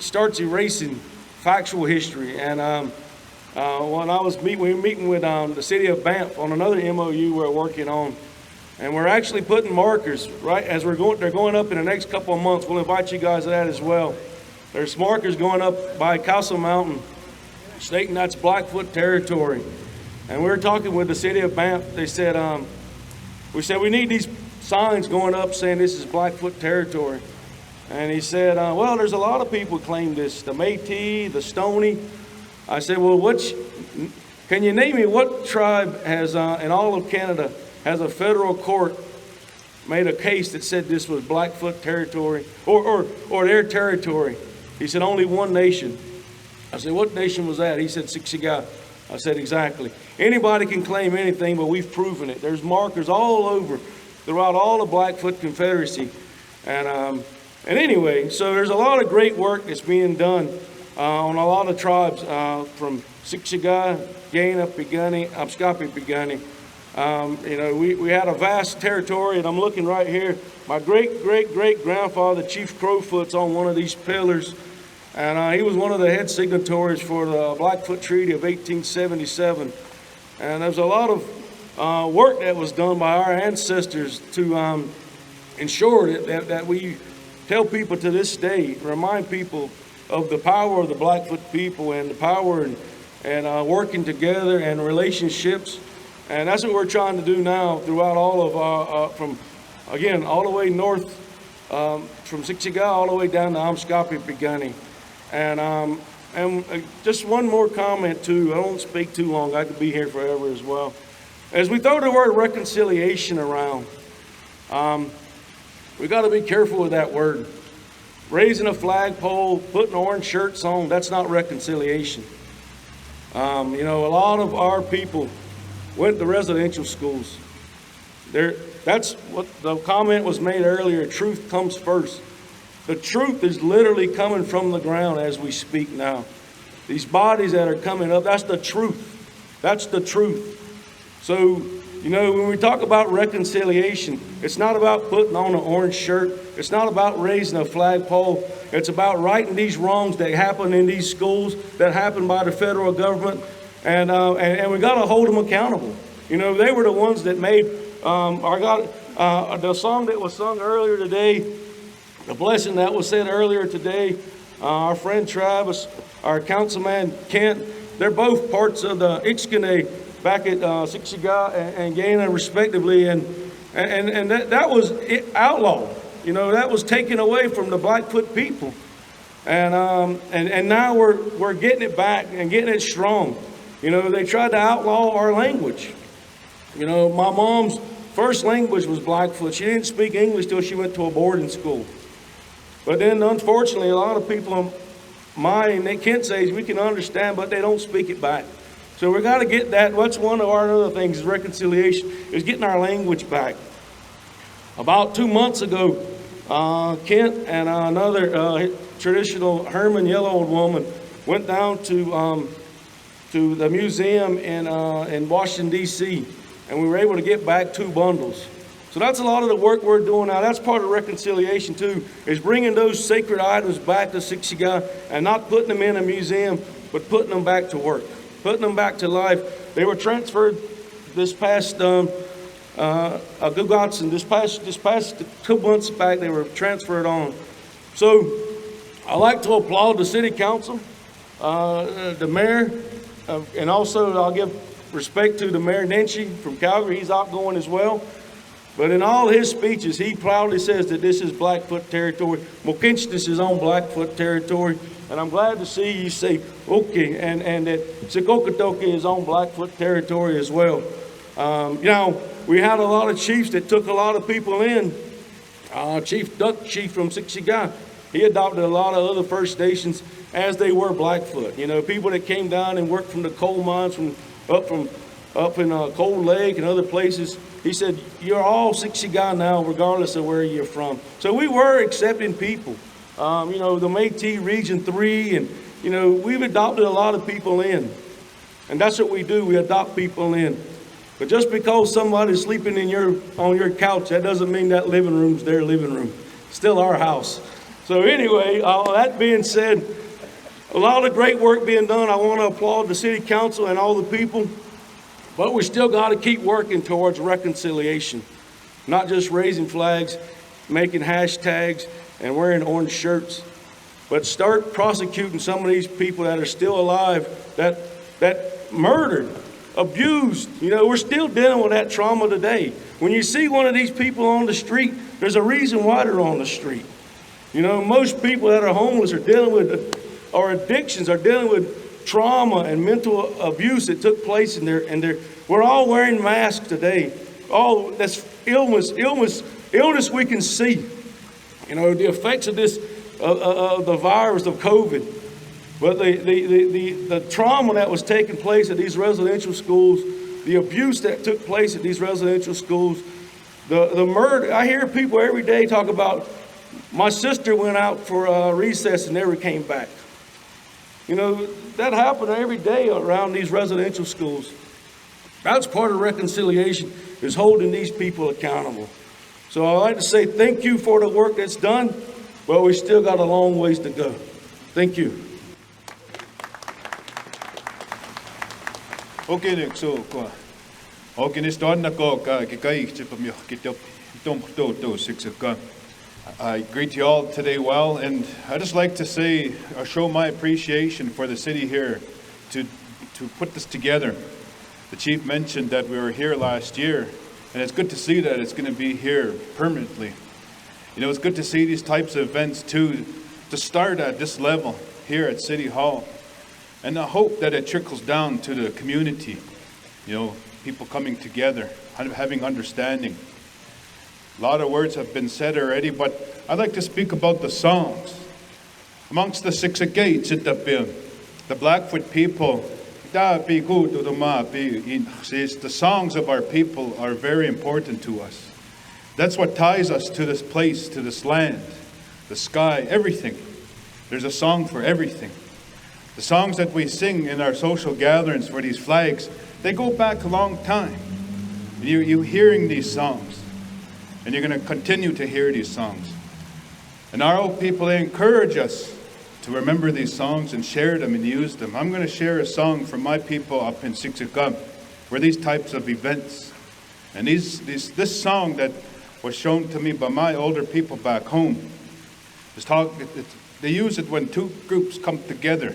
Speaker 8: starts erasing factual history. And when we were meeting with the city of Banff on another MOU we're working on, and we're actually putting markers right as they're going up in the next couple of months. We'll invite you guys to that as well. There's markers going up by Castle Mountain, stating that's Blackfoot territory. And we were talking with the city of Banff. They said, we need these signs going up saying this is Blackfoot territory. And he said, well, there's a lot of people who claim this, the Métis, the Stoney. I said, well, can you name me what tribe has, in all of Canada, has a federal court made a case that said this was Blackfoot territory or their territory? He said, only one nation. I said, what nation was that? He said, Siksika. I said, exactly. Anybody can claim anything, but we've proven it. There's markers all over, throughout all the Blackfoot Confederacy. And anyway, so there's a lot of great work that's being done on a lot of tribes from Siksika, Gaina, Pigani, Pigani. You know, we had a vast territory, and I'm looking right here. My great-great-great-grandfather, Chief Crowfoot's on one of these pillars, and he was one of the head signatories for the Blackfoot Treaty of 1877. And there's a lot of work that was done by our ancestors to ensure that we tell people to this day, remind people of the power of the Blackfoot people and the power and working together and relationships. And that's what we're trying to do now throughout all of all the way north from Siksika all the way down to Pigani. And just one more comment too. I don't speak too long. I could be here forever as well. As we throw the word reconciliation around, we got to be careful with that word. Raising a flagpole, putting orange shirts on, that's not reconciliation. You know, a lot of our people went to residential schools. That's what the comment was made earlier. Truth comes first. The truth is literally coming from the ground as we speak now. These bodies that are coming up, that's the truth. That's the truth. So, you know, when we talk about reconciliation, it's not about putting on an orange shirt. It's not about raising a flagpole. It's about righting these wrongs that happen in these schools, that happen by the federal government. And we got to hold them accountable. You know, they were the ones that made the song that was sung earlier today, the blessing that was said earlier today. Our friend Travis, our councilman Kent, they're both parts of the Ixkene back at Siksika and Gaina respectively, and that was outlawed. You know, that was taken away from the Blackfoot people, and now we're getting it back and getting it strong. You know, they tried to outlaw our language. You know, my mom's first language was Blackfoot. She didn't speak English till she went to a boarding school. But then, unfortunately, a lot of people they can't say we can understand, but they don't speak it back. So we got to get that. That's one of our other things is reconciliation, is getting our language back. About 2 months ago, Kent and another traditional Herman Yellow woman went down to the museum in Washington, D.C., and we were able to get back 2 bundles. So that's a lot of the work we're doing now. That's part of reconciliation too, is bringing those sacred items back to Siksika and not putting them in a museum, but putting them back to work, putting them back to life. They were transferred this past, this past 2 months back, they were transferred on. So I'd like to applaud the city council, the mayor, and also I'll give respect to the Mayor Nenshi from Calgary. He's outgoing as well. But in all his speeches, he proudly says that this is Blackfoot territory. Mohkinstsis is on Blackfoot territory. And I'm glad to see you say, okay, and that Sikokotoke is on Blackfoot territory as well. You know, we had a lot of chiefs that took a lot of people in. Chief Duck Chief from Siksika, he adopted a lot of other First Nations as they were Blackfoot. You know, people that came down and worked from the coal mines up in Cold Lake and other places. He said, you're all Siksika now, regardless of where you're from. So we were accepting people. You know, the Métis Region 3, and, you know, we've adopted a lot of people in. And that's what we do, we adopt people in. But just because somebody's sleeping on your couch, that doesn't mean that living room's their living room. It's still our house. So anyway, that being said, a lot of great work being done. I want to applaud the city council and all the people. But we still got to keep working towards reconciliation. Not just raising flags, making hashtags, and wearing orange shirts. But start prosecuting some of these people that are still alive, that murdered, abused. You know, we're still dealing with that trauma today. When you see one of these people on the street, there's a reason why they're on the street. You know, most people that are homeless are dealing with, or addictions, are dealing with trauma and mental abuse that took place in there. And we're all wearing masks today. All that's illness we can see. You know, the effects of this, the virus of COVID. But the trauma that was taking place at these residential schools, the abuse that took place at these residential schools, the murder. I hear people every day talk about, my sister went out for recess and never came back. You know, that happened every day around these residential schools. That's part of reconciliation, is holding these people accountable. So I'd like to say thank you for the work that's done, but we still got a long ways to go. Thank you.
Speaker 9: Okay, Nick, so okay, this done I greet you all today well, and I just like to say, show my appreciation for the city here to put this together. The chief mentioned that we were here last year, and it's good to see that it's going to be here permanently. You know, it's good to see these types of events too, to start at this level here at City Hall. And I hope that it trickles down to the community, you know, people coming together, having understanding. A lot of words have been said already, but I'd like to speak about the songs. Amongst the Siksika, the Blackfoot people, the songs of our people are very important to us. That's what ties us to this place, to this land, the sky, everything. There's a song for everything. The songs that we sing in our social gatherings for these flags, they go back a long time. You're hearing these songs, and you're going to continue to hear these songs. And our old people, they encourage us to remember these songs and share them and use them. I'm going to share a song from my people up in Siksika for these types of events. And this song that was shown to me by my older people back home, they use it when two groups come together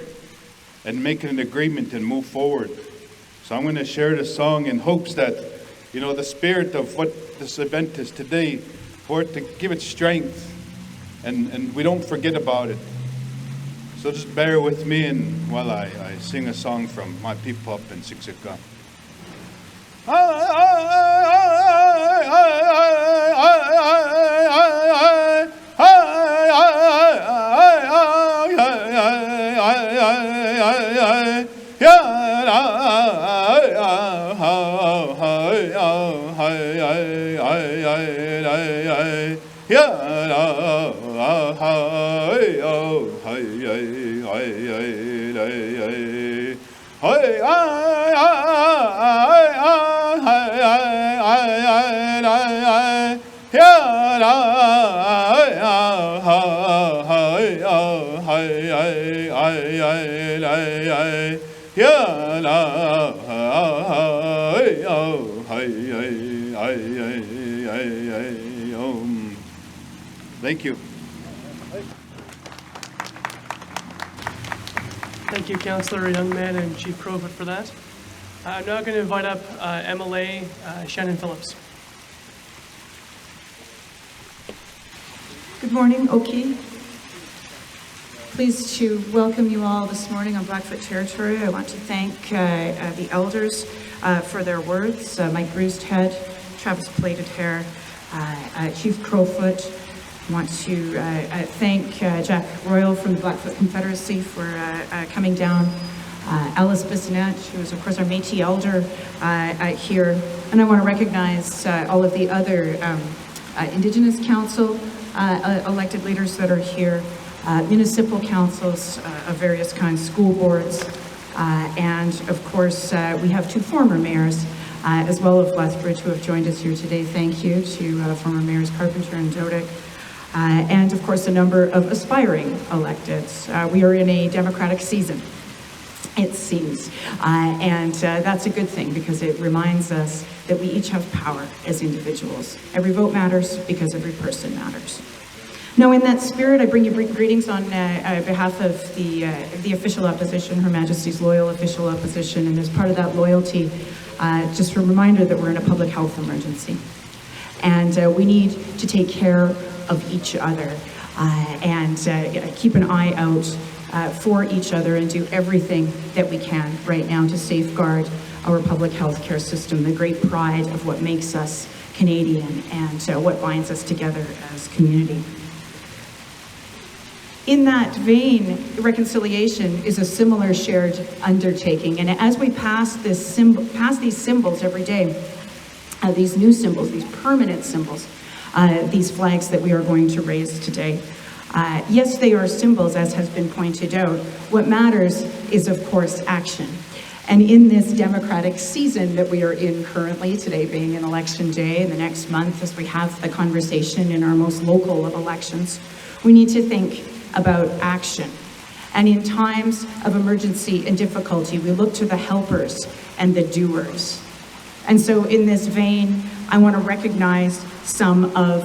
Speaker 9: and make an agreement and move forward. So I'm going to share this song in hopes that, you know, the spirit of what this event is today, for it to give it strength, and we don't forget about it. So just bear with me and while I sing a song from my people up in Siksika. Thank you.
Speaker 1: Thank you, Councillor Ayoungman and Chief Crowfoot for that. I'm now going to invite up MLA Shannon Phillips.
Speaker 10: Good morning, Oki. Pleased to welcome you all this morning on Blackfoot territory. I want to thank the elders for their words. Mike Bruised, Travis Plaited Hair, Chief Crowfoot. I want to thank Jack Royal from the Blackfoot Confederacy for coming down. Alice Bissonette, who is of course our Métis elder here. And I want to recognize all of the other Indigenous Council elected leaders that are here, municipal councils of various kinds, school boards, and of course we have two former mayors as well of Lethbridge who have joined us here today. Thank you to former mayors Carpenter and Dodick. And of course a number of aspiring electeds. We are in a democratic season, it seems, and that's a good thing because it reminds us that we each have power as individuals. Every vote matters because every person matters. Now, in that spirit, I bring you greetings on behalf of the official opposition, Her Majesty's loyal official opposition, and as part of that loyalty, just a reminder that we're in a public health emergency. And we need to take care of each other and keep an eye out for each other and do everything that we can right now to safeguard our public health care system, the great pride of what makes us Canadian and what binds us together as community. In that vein, reconciliation is a similar shared undertaking, and as we pass these symbols every day, these new symbols, these permanent symbols, these flags that we are going to raise today. Yes, they are symbols, as has been pointed out. What matters is, of course, action. And in this democratic season that we are in currently, today being an election day, and the next month as we have the conversation in our most local of elections, we need to think about action. And in times of emergency and difficulty, we look to the helpers and the doers. And so in this vein, I want to recognize some of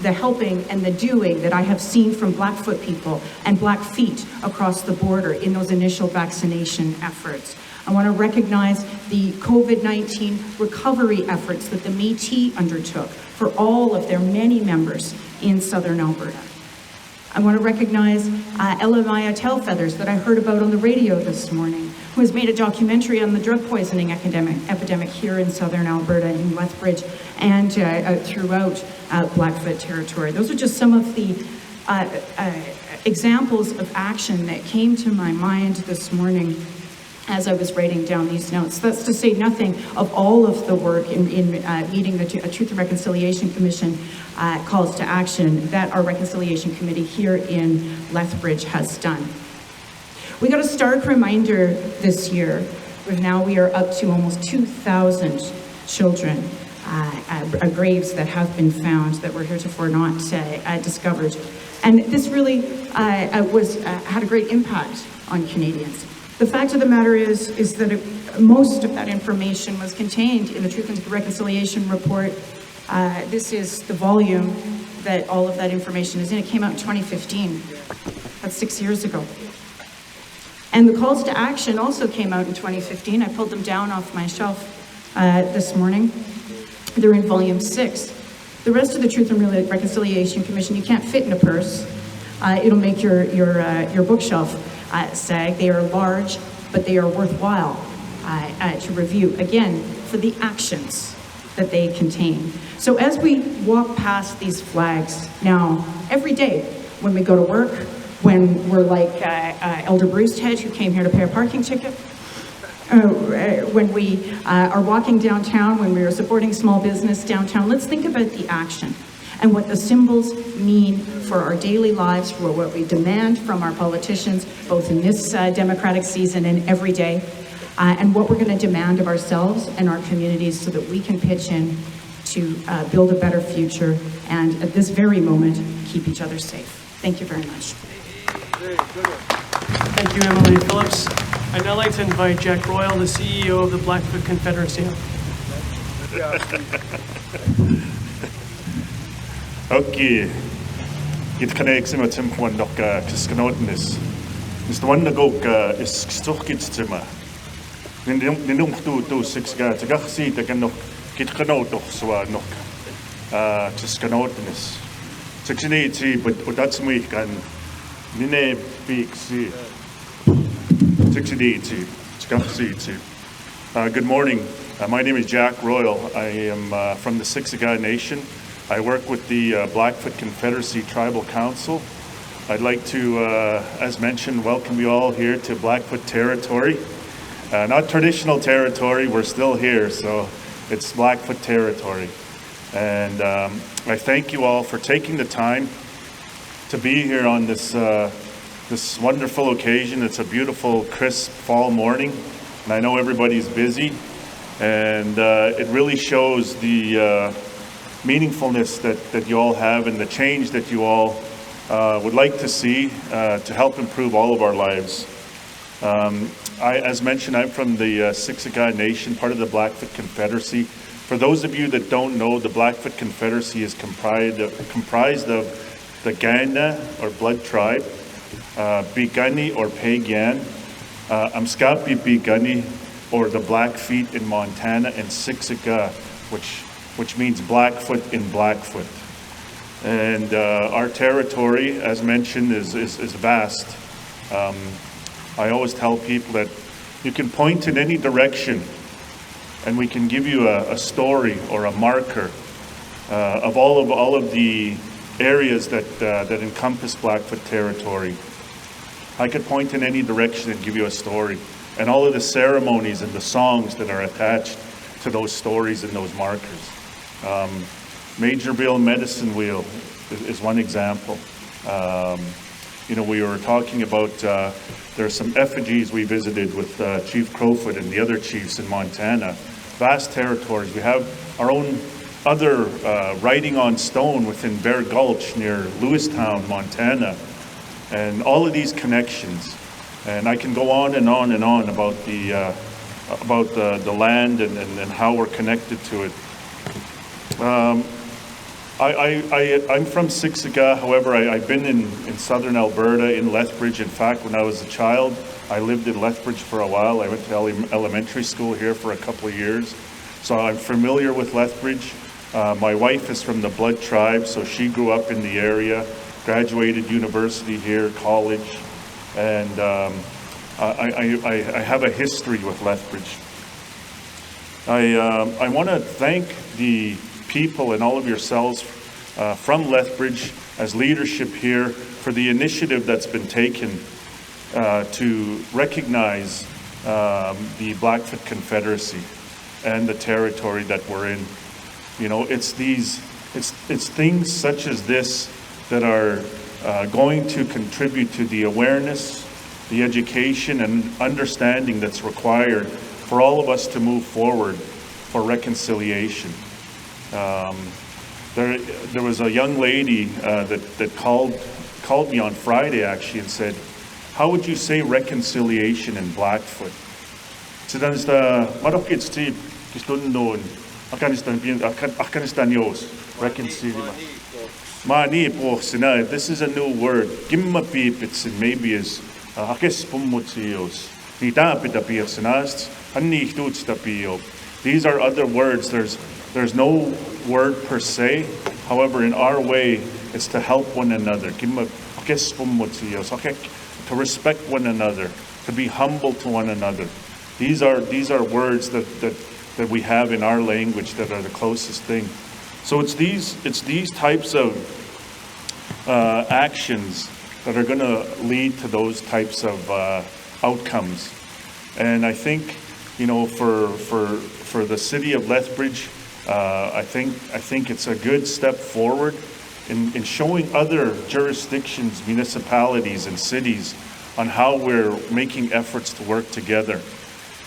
Speaker 10: the helping and the doing that I have seen from Blackfoot people and Blackfeet across the border in those initial vaccination efforts. I want to recognize the COVID-19 recovery efforts that the Métis undertook for all of their many members in Southern Alberta. I want to recognize Elamaya Tailfeathers that I heard about on the radio this morning, who has made a documentary on the drug poisoning epidemic here in Southern Alberta, in Lethbridge, and throughout Blackfoot territory. Those are just some of the examples of action that came to my mind this morning as I was writing down these notes. That's to say nothing of all of the work in meeting the Truth and Reconciliation Commission calls to action that our Reconciliation Committee here in Lethbridge has done. We got a stark reminder this year. We are up to almost 2,000 children, graves that have been found that were heretofore not discovered. And this really had a great impact on Canadians. The fact of the matter is that most of that information was contained in the Truth and Reconciliation report. This is the volume that all of that information is in. It came out in 2015. That's 6 years ago. And the calls to action also came out in 2015. I pulled them down off my shelf this morning. They're in volume 6. The rest of the Truth and Reconciliation Commission, you can't fit in a purse. It'll make your bookshelf sag. They are large, but they are worthwhile to review, again, for the actions that they contain. So as we walk past these flags now, every day, when we go to work, when we're like Elder Bruised, who came here to pay a parking ticket, when we are walking downtown, when we are supporting small business downtown, let's think about the action and what the symbols mean for our daily lives, for what we demand from our politicians, both in this democratic season and every day, and what we're going to demand of ourselves and our communities so that we can pitch in to build a better future and at this very moment, keep each other safe. Thank you very much.
Speaker 1: Thank you, Emily Phillips. I'd now like to invite Jack Royal, the CEO of the Blackfoot Confederacy.
Speaker 11: Okay. It connects him to one look Kiskanotnis. Mr. One go is struck it to me. Ninum 6 guys, the Garci, the Ganok, Kitkanot of Swanok, Kiskanotnis. 680, but that's me, and Nine Big C. 680, Garci. Good morning. My name is Jack Royal. I am from the Siksika Nation. I work with the Blackfoot Confederacy Tribal Council. I'd like to, as mentioned, welcome you all here to Blackfoot territory. Not traditional territory, we're still here, so it's Blackfoot territory. And I thank you all for taking the time to be here on this, this wonderful occasion. It's a beautiful, crisp fall morning, and I know everybody's busy. And it really shows the meaningfulness that you all have and the change that you all would like to see to help improve all of our lives. As mentioned, I'm from the Siksika Nation, part of the Blackfoot Confederacy. For those of you that don't know, the Blackfoot Confederacy is comprised of the Gana, or blood tribe, Bigani, or Pagan, Amskapi Bigani, or the Blackfeet in Montana, and Siksika, which means Blackfoot in Blackfoot. And our territory, as mentioned, is vast. I always tell people that you can point in any direction and we can give you a story or a marker of all of the areas that encompass Blackfoot territory. I could point in any direction and give you a story, and all of the ceremonies and the songs that are attached to those stories and those markers. Major Bill Medicine Wheel is one example. You know, we were talking about, there are some effigies we visited with Chief Crowfoot and the other chiefs in Montana. Vast territories. We have our own other writing on stone within Bear Gulch near Lewistown, Montana. And all of these connections. And I can go on and on and on about the land and how we're connected to it. I'm from Siksika, however, I've been in southern Alberta, in Lethbridge. In fact, when I was a child, I lived in Lethbridge for a while. I went to elementary school here for a couple of years. So I'm familiar with Lethbridge. My wife is from the Blood tribe, so she grew up in the area, graduated university here, college, and I have a history with Lethbridge. I want to thank the people and all of yourselves from Lethbridge as leadership here for the initiative that's been taken to recognize the Blackfoot Confederacy and the territory that we're in. You know, it's things such as this that are going to contribute to the awareness, the education and understanding that's required for all of us to move forward for reconciliation. There was a young lady that called me on Friday actually and said, "How would you say reconciliation in Blackfoot?" So that's the Marokits tip known Afghanistan yos reconciliation. Mani pochsina. This is a new word. Gimma peep it's maybe is akes pumutsios. Nita pitapiasinast anni tutstapio. These are other words. There's no word per se. However, in our way, it's to help one another. To respect one another, to be humble to one another. These are words that we have in our language that are the closest thing. So it's these types of actions that are going to lead to those types of outcomes. And I think, you know, for the city of Lethbridge, I think it's a good step forward in showing other jurisdictions, municipalities, and cities on how we're making efforts to work together.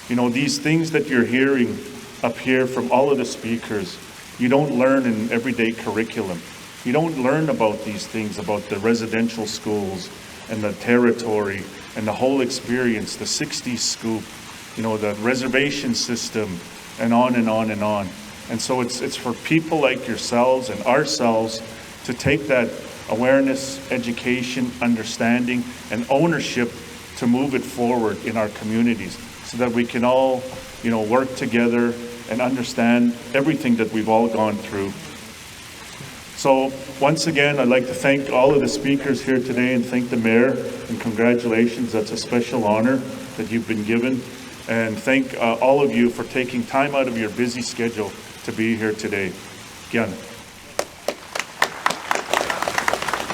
Speaker 11: You know, these things that you're hearing up here from all of the speakers, you don't learn in everyday curriculum. You don't learn about these things, about the residential schools and the territory and the whole experience, the 60s scoop, you know, the reservation system, and on and on and on. And so it's for people like yourselves and ourselves to take that awareness, education, understanding, and ownership to move it forward in our communities so that we can all, you know, work together and understand everything that we've all gone through. So once again, I'd like to thank all of the speakers here today and thank the mayor, and congratulations, that's a special honor that you've been given. And thank all of you for taking time out of your busy schedule to be here today. Gian.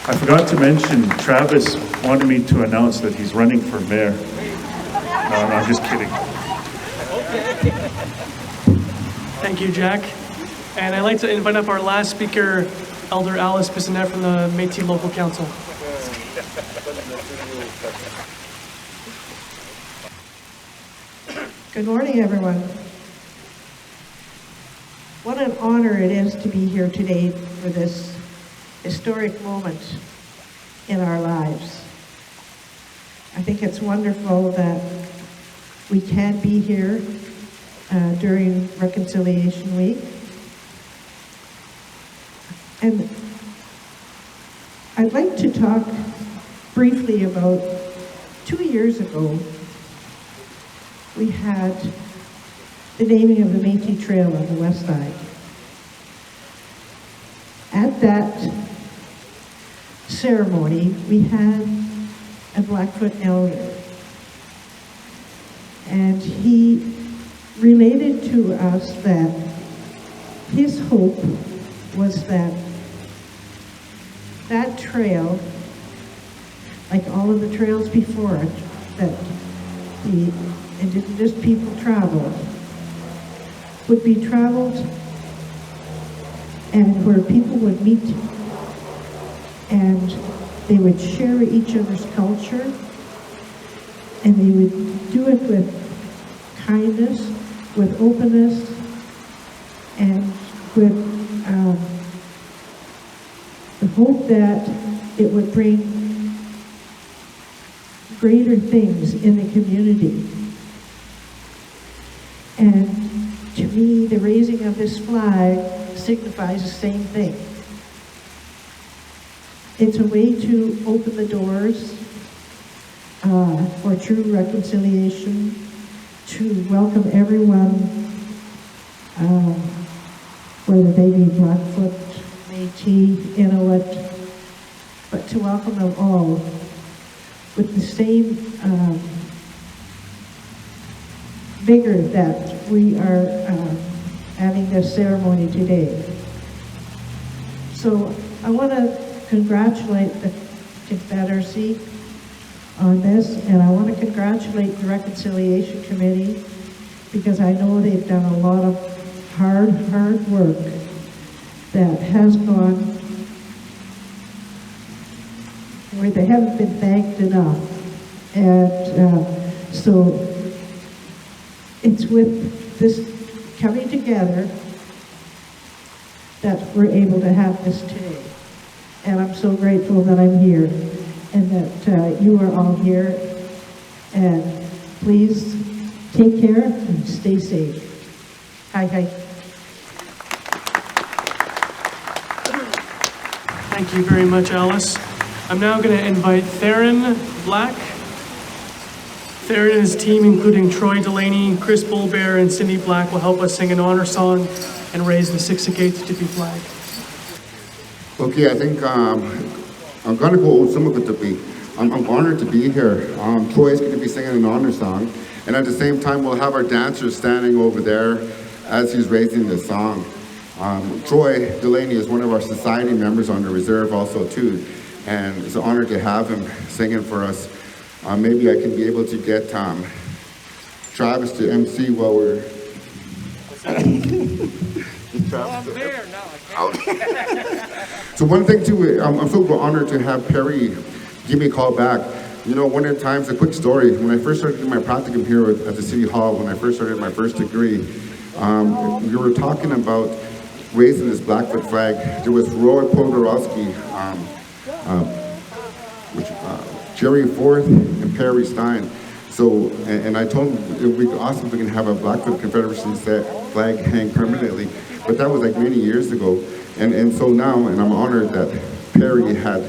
Speaker 11: I forgot to mention, Travis wanted me to announce that he's running for mayor. No, I'm just kidding.
Speaker 1: Thank you, Jack. And I'd like to invite up our last speaker, Elder Alice Bissonette from the Métis Local Council.
Speaker 12: Good morning, everyone. What an honor it is to be here today for this historic moment in our lives. I think it's wonderful that we can be here during Reconciliation Week. And I'd like to talk briefly about 2 years ago, we had the naming of the Métis Trail on the west side. At that ceremony, we had a Blackfoot elder, and he related to us that his hope was that that trail, like all of the trails before it, that the Indigenous people traveled, would be traveled and where people would meet and they would share each other's culture, and they would do it with kindness, with openness, and with the hope that it would bring greater things in the community. And to me, the raising of this flag signifies the same thing. It's a way to open the doors for true reconciliation, to welcome everyone, whether they be Blackfoot, Métis, Inuit, but to welcome them all with the same vigor that we are having this ceremony today. So I want to congratulate the Confederacy on this, and I want to congratulate the Reconciliation Committee, because I know they've done a lot of hard work that has gone where they haven't been thanked enough. And so it's with this coming together that we're able to have this today. And I'm so grateful that I'm here and that you are all here. And please take care and stay safe. Hi.
Speaker 1: Thank you very much, Alice. I'm now going to invite Theron Black. Theron and his team, including Troy Delaney, Chris Bulbear, and Cindy Black, will help us sing an honor song and raise the Siksika Tipi flag.
Speaker 13: Okay, I think I'm going to go some of it to be. I'm honored to be here. Troy is going to be singing an honor song, and at the same time we'll have our dancers standing over there as he's raising the song. Troy Delaney is one of our society members on the reserve also too, and it's an honor to have him singing for us. Maybe I can be able to get Travis to MC while we're... So one thing too, I'm so honored to have Perry give me a call back. You know, one of the times, a quick story, when I first started doing my practicum here at the City Hall, when I first started my first degree, we were talking about raising this Blackfoot flag. There was Roy Podorowski, Jerry Forth, and Perry Stein. So, and I told him it would be awesome if we can have a Blackfoot Confederacy flag hang permanently, but that was like many years ago. And so now, and I'm honored that Perry had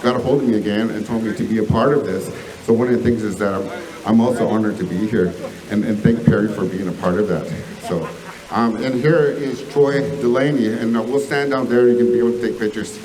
Speaker 13: got a hold of me again and told me to be a part of this. So one of the things is that I'm also honored to be here, and thank Perry for being a part of that. So, and here is Troy Delaney, and we'll stand down there, you can be able to take pictures.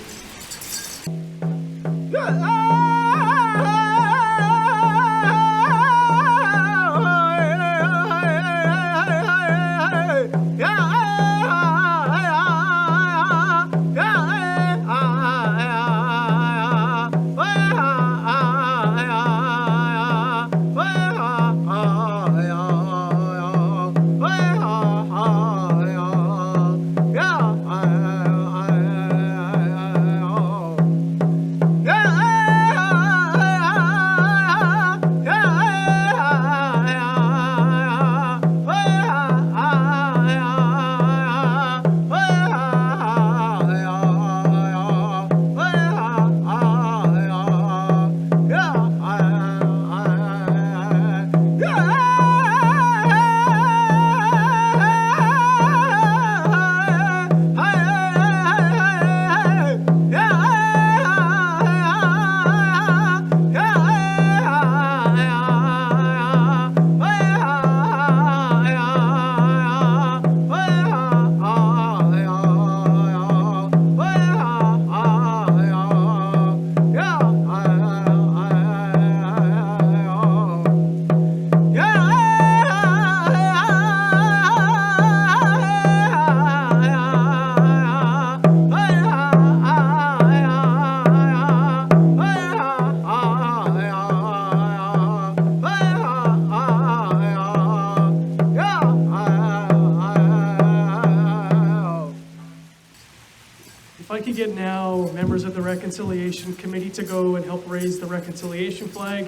Speaker 1: Get now members of the Reconciliation Committee to go and help raise the reconciliation flag,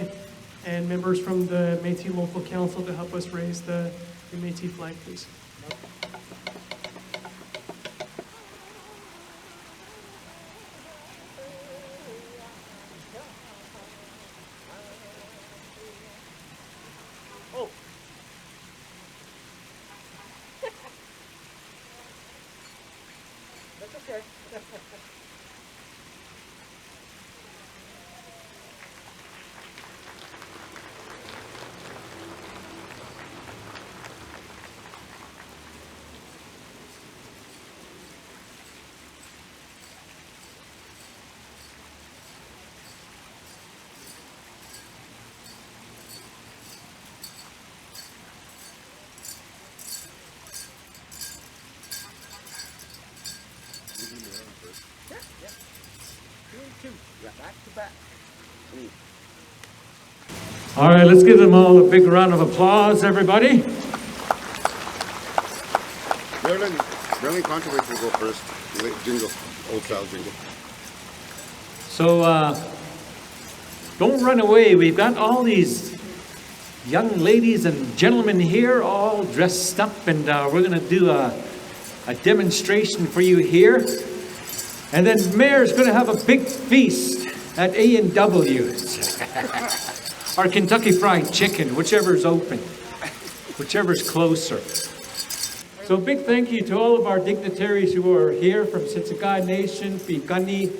Speaker 1: and members from the Métis Local Council to help us raise the Métis flag, please.
Speaker 7: All right, let's give them all a big round of applause, everybody.
Speaker 13: Marilyn Controversy will go first. Jingle, old style jingle.
Speaker 7: So don't run away. We've got all these young ladies and gentlemen here all dressed up, and we're going to do a demonstration for you here. And then Mayor's going to have a big feast at A&W. Or Kentucky Fried Chicken, whichever's open, whichever's closer. So a big thank you to all of our dignitaries who are here from Sitsikai Nation, Pikani,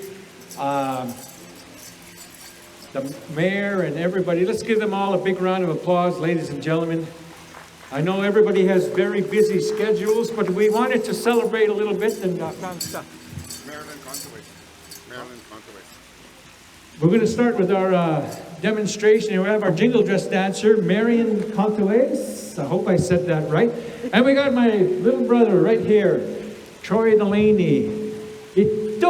Speaker 7: the mayor and everybody. Let's give them all a big round of applause, ladies and gentlemen. I know everybody has very busy schedules, but we wanted to celebrate a little bit and found stuff. We're going to start with our demonstration. We have our jingle dress dancer, Marion Contois. I hope I said that right. And we got my little brother right here, Troy Delaney. He's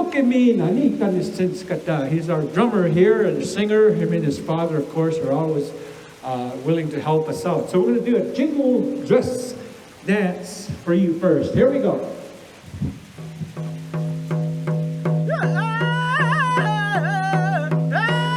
Speaker 7: our drummer here and singer. Him and his father, of course, are always willing to help us out. So we're going to do a jingle dress dance for you first. Here we go.
Speaker 14: Hey!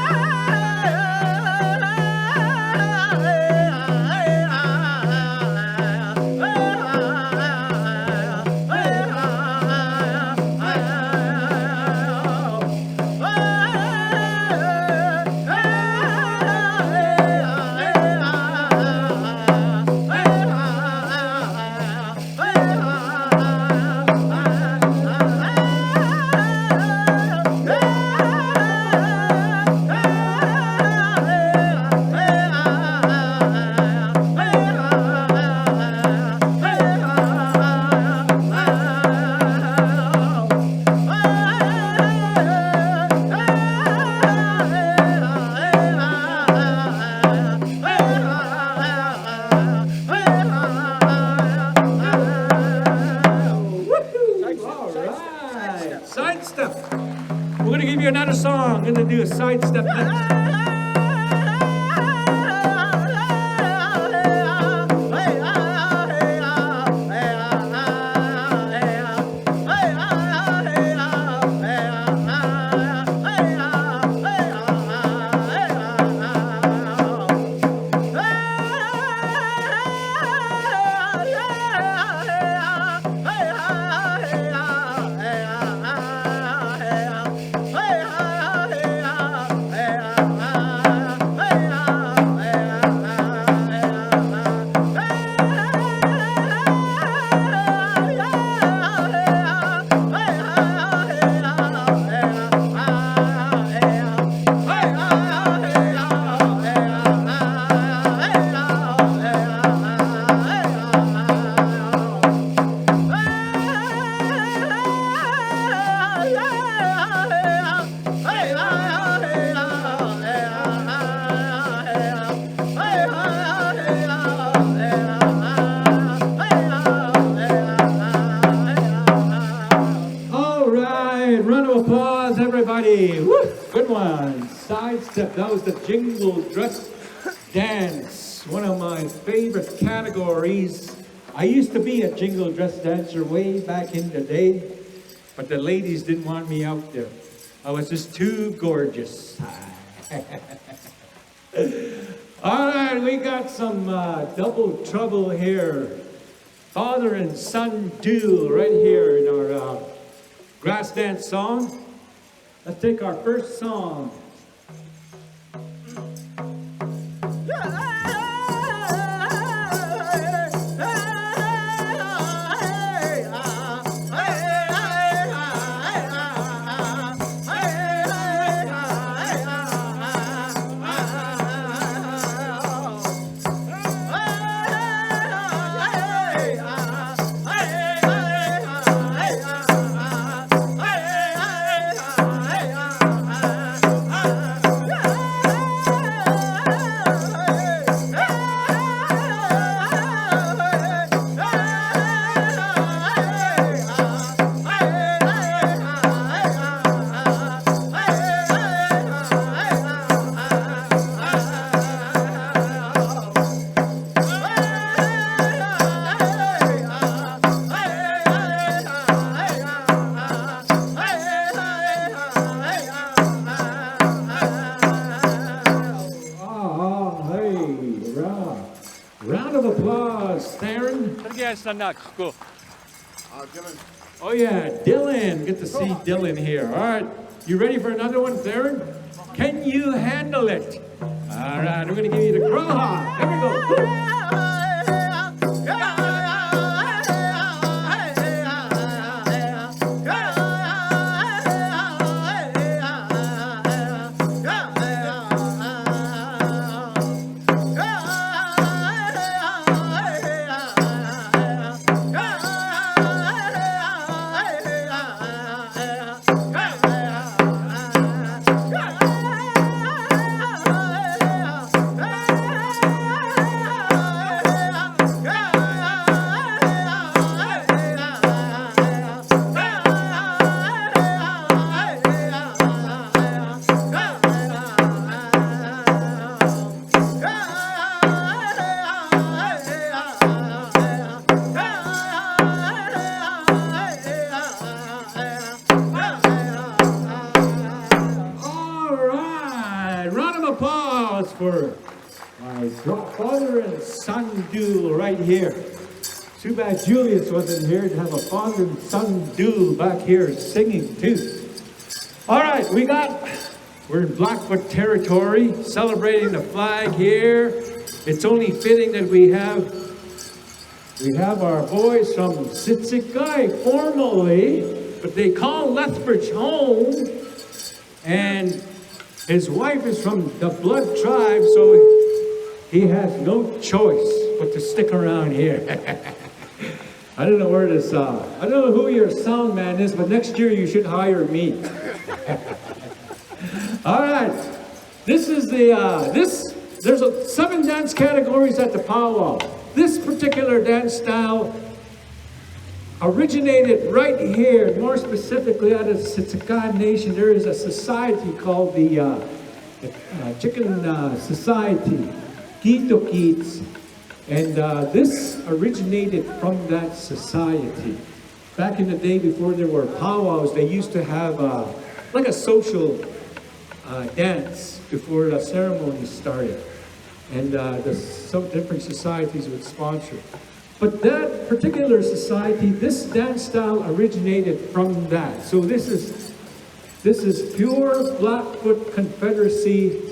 Speaker 7: gonna give you another song. I'm gonna do a sidestep next. Good one. Sidestep. That was the jingle dress dance. One of my favorite categories. I used to be a jingle dress dancer way back in the day, but the ladies didn't want me out there. I was just too gorgeous. All right, we got some double trouble here. Father and son duel right here in our grass dance song. Let's take our first song. Round of applause, Theron.
Speaker 14: Go.
Speaker 7: Oh yeah, Dylan. Good to see Dylan here. All right, you ready for another one, Theron? Can you handle it? All right, we're gonna give you the Crowfoot. Here we go. For my father and son duel right here. Too bad Julius wasn't here to have a father and son duel back here singing too. All right, we're in Blackfoot territory, celebrating the flag here. It's only fitting that we have our boys from Sitsikai formally, but they call Lethbridge home, and his wife is from the Blood tribe, so he has no choice but to stick around here. I don't know where this, I don't know who your sound man is, but next year you should hire me. All right, this is there's 7 dance categories at the powwow. This particular dance style originated right here, more specifically out of the Sitsikai Nation. There is a society called the Chicken Society, Kitokits, and this originated from that society. Back in the day before there were powwows, they used to have like a social dance before the ceremony started. And some different societies would sponsor. But that particular society, this dance style originated from that. So this is pure Blackfoot Confederacy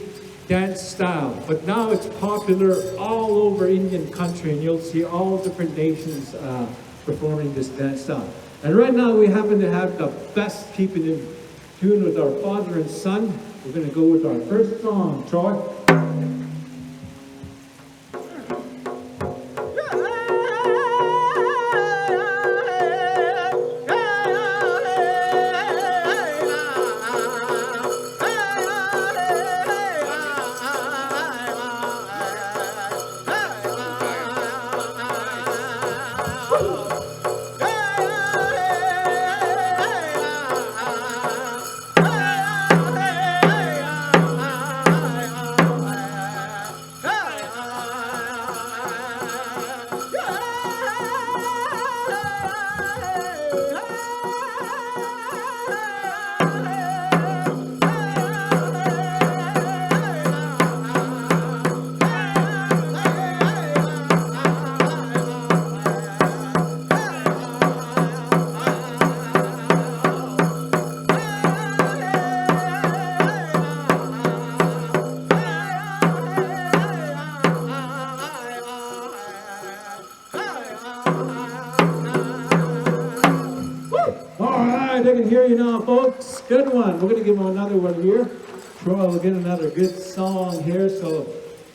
Speaker 7: dance style. But now it's popular all over Indian country, and you'll see all different nations performing this dance style. And right now we happen to have the best keeping in tune with our father and son. We're going to go with our first song, Troy. Hear you now, folks. Good one. We're going to give them another one here. Troy will get another good song here. So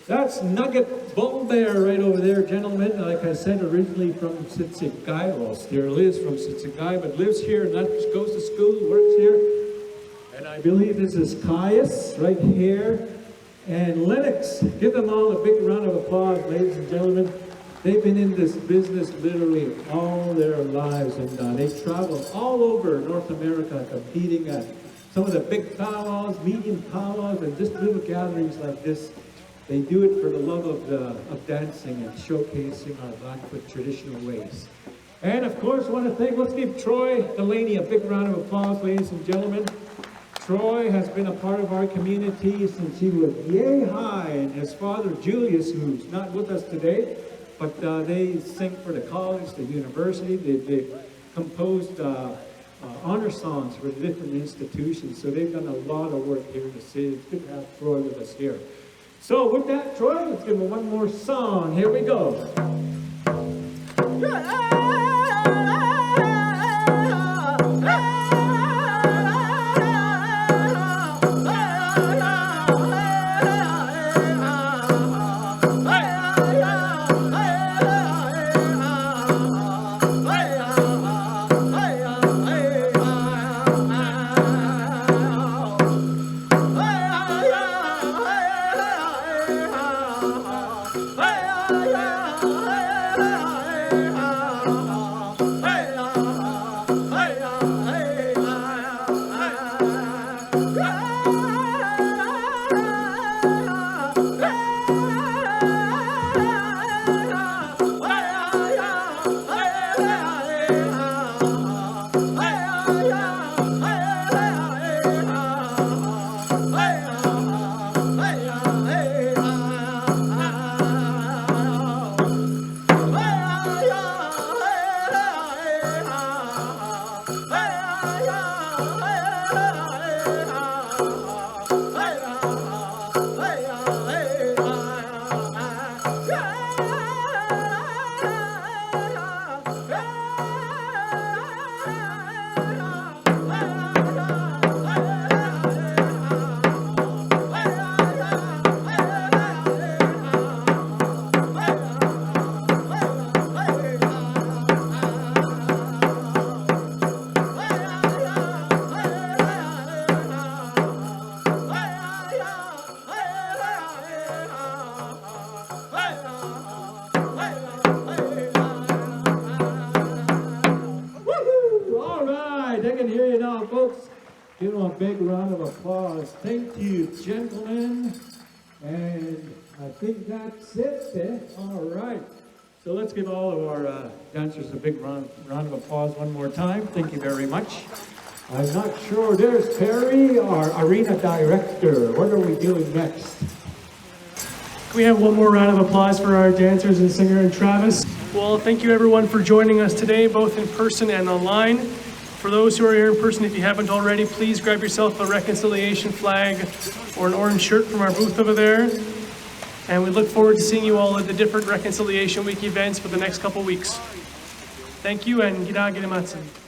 Speaker 7: that's Nugget Bull Bear right over there, gentlemen. Like I said, originally from Sitsikai. Well, still is from Sitsikai, but lives here and goes to school, works here. And I believe this is Caius right here. And Lennox. Give them all a big round of applause, ladies and gentlemen. They've been in this business literally all their lives, and they travel all over North America competing at some of the big powwows, medium powwows, and just little gatherings like this. They do it for the love of dancing and showcasing our Blackfoot traditional ways. And of course, let's give Troy Delaney a big round of applause, ladies and gentlemen. Troy has been a part of our community since he was yay high, and his father Julius, who's not with us today, but they sing for the college, the university. They've composed honor songs for different institutions. So they've done a lot of work here in the city. It's good to have Troy with us here. So with that, Troy, let's give him one more song. Here we go. right, I can hear you now, folks. Give them a big round of applause. Thank you, gentlemen. And I think that's it there. All right. So let's give all of our dancers a big round of applause one more time. Thank you very much. I'm not sure. There's Perry, our arena director. What are we doing next?
Speaker 1: Can we have one more round of applause for our dancers and singer and Travis? Well, thank you everyone for joining us today, both in person and online. For those who are here in person, if you haven't already, please grab yourself a reconciliation flag or an orange shirt from our booth over there. And we look forward to seeing you all at the different Reconciliation Week events for the next couple weeks. Thank you, and g'day, g'day,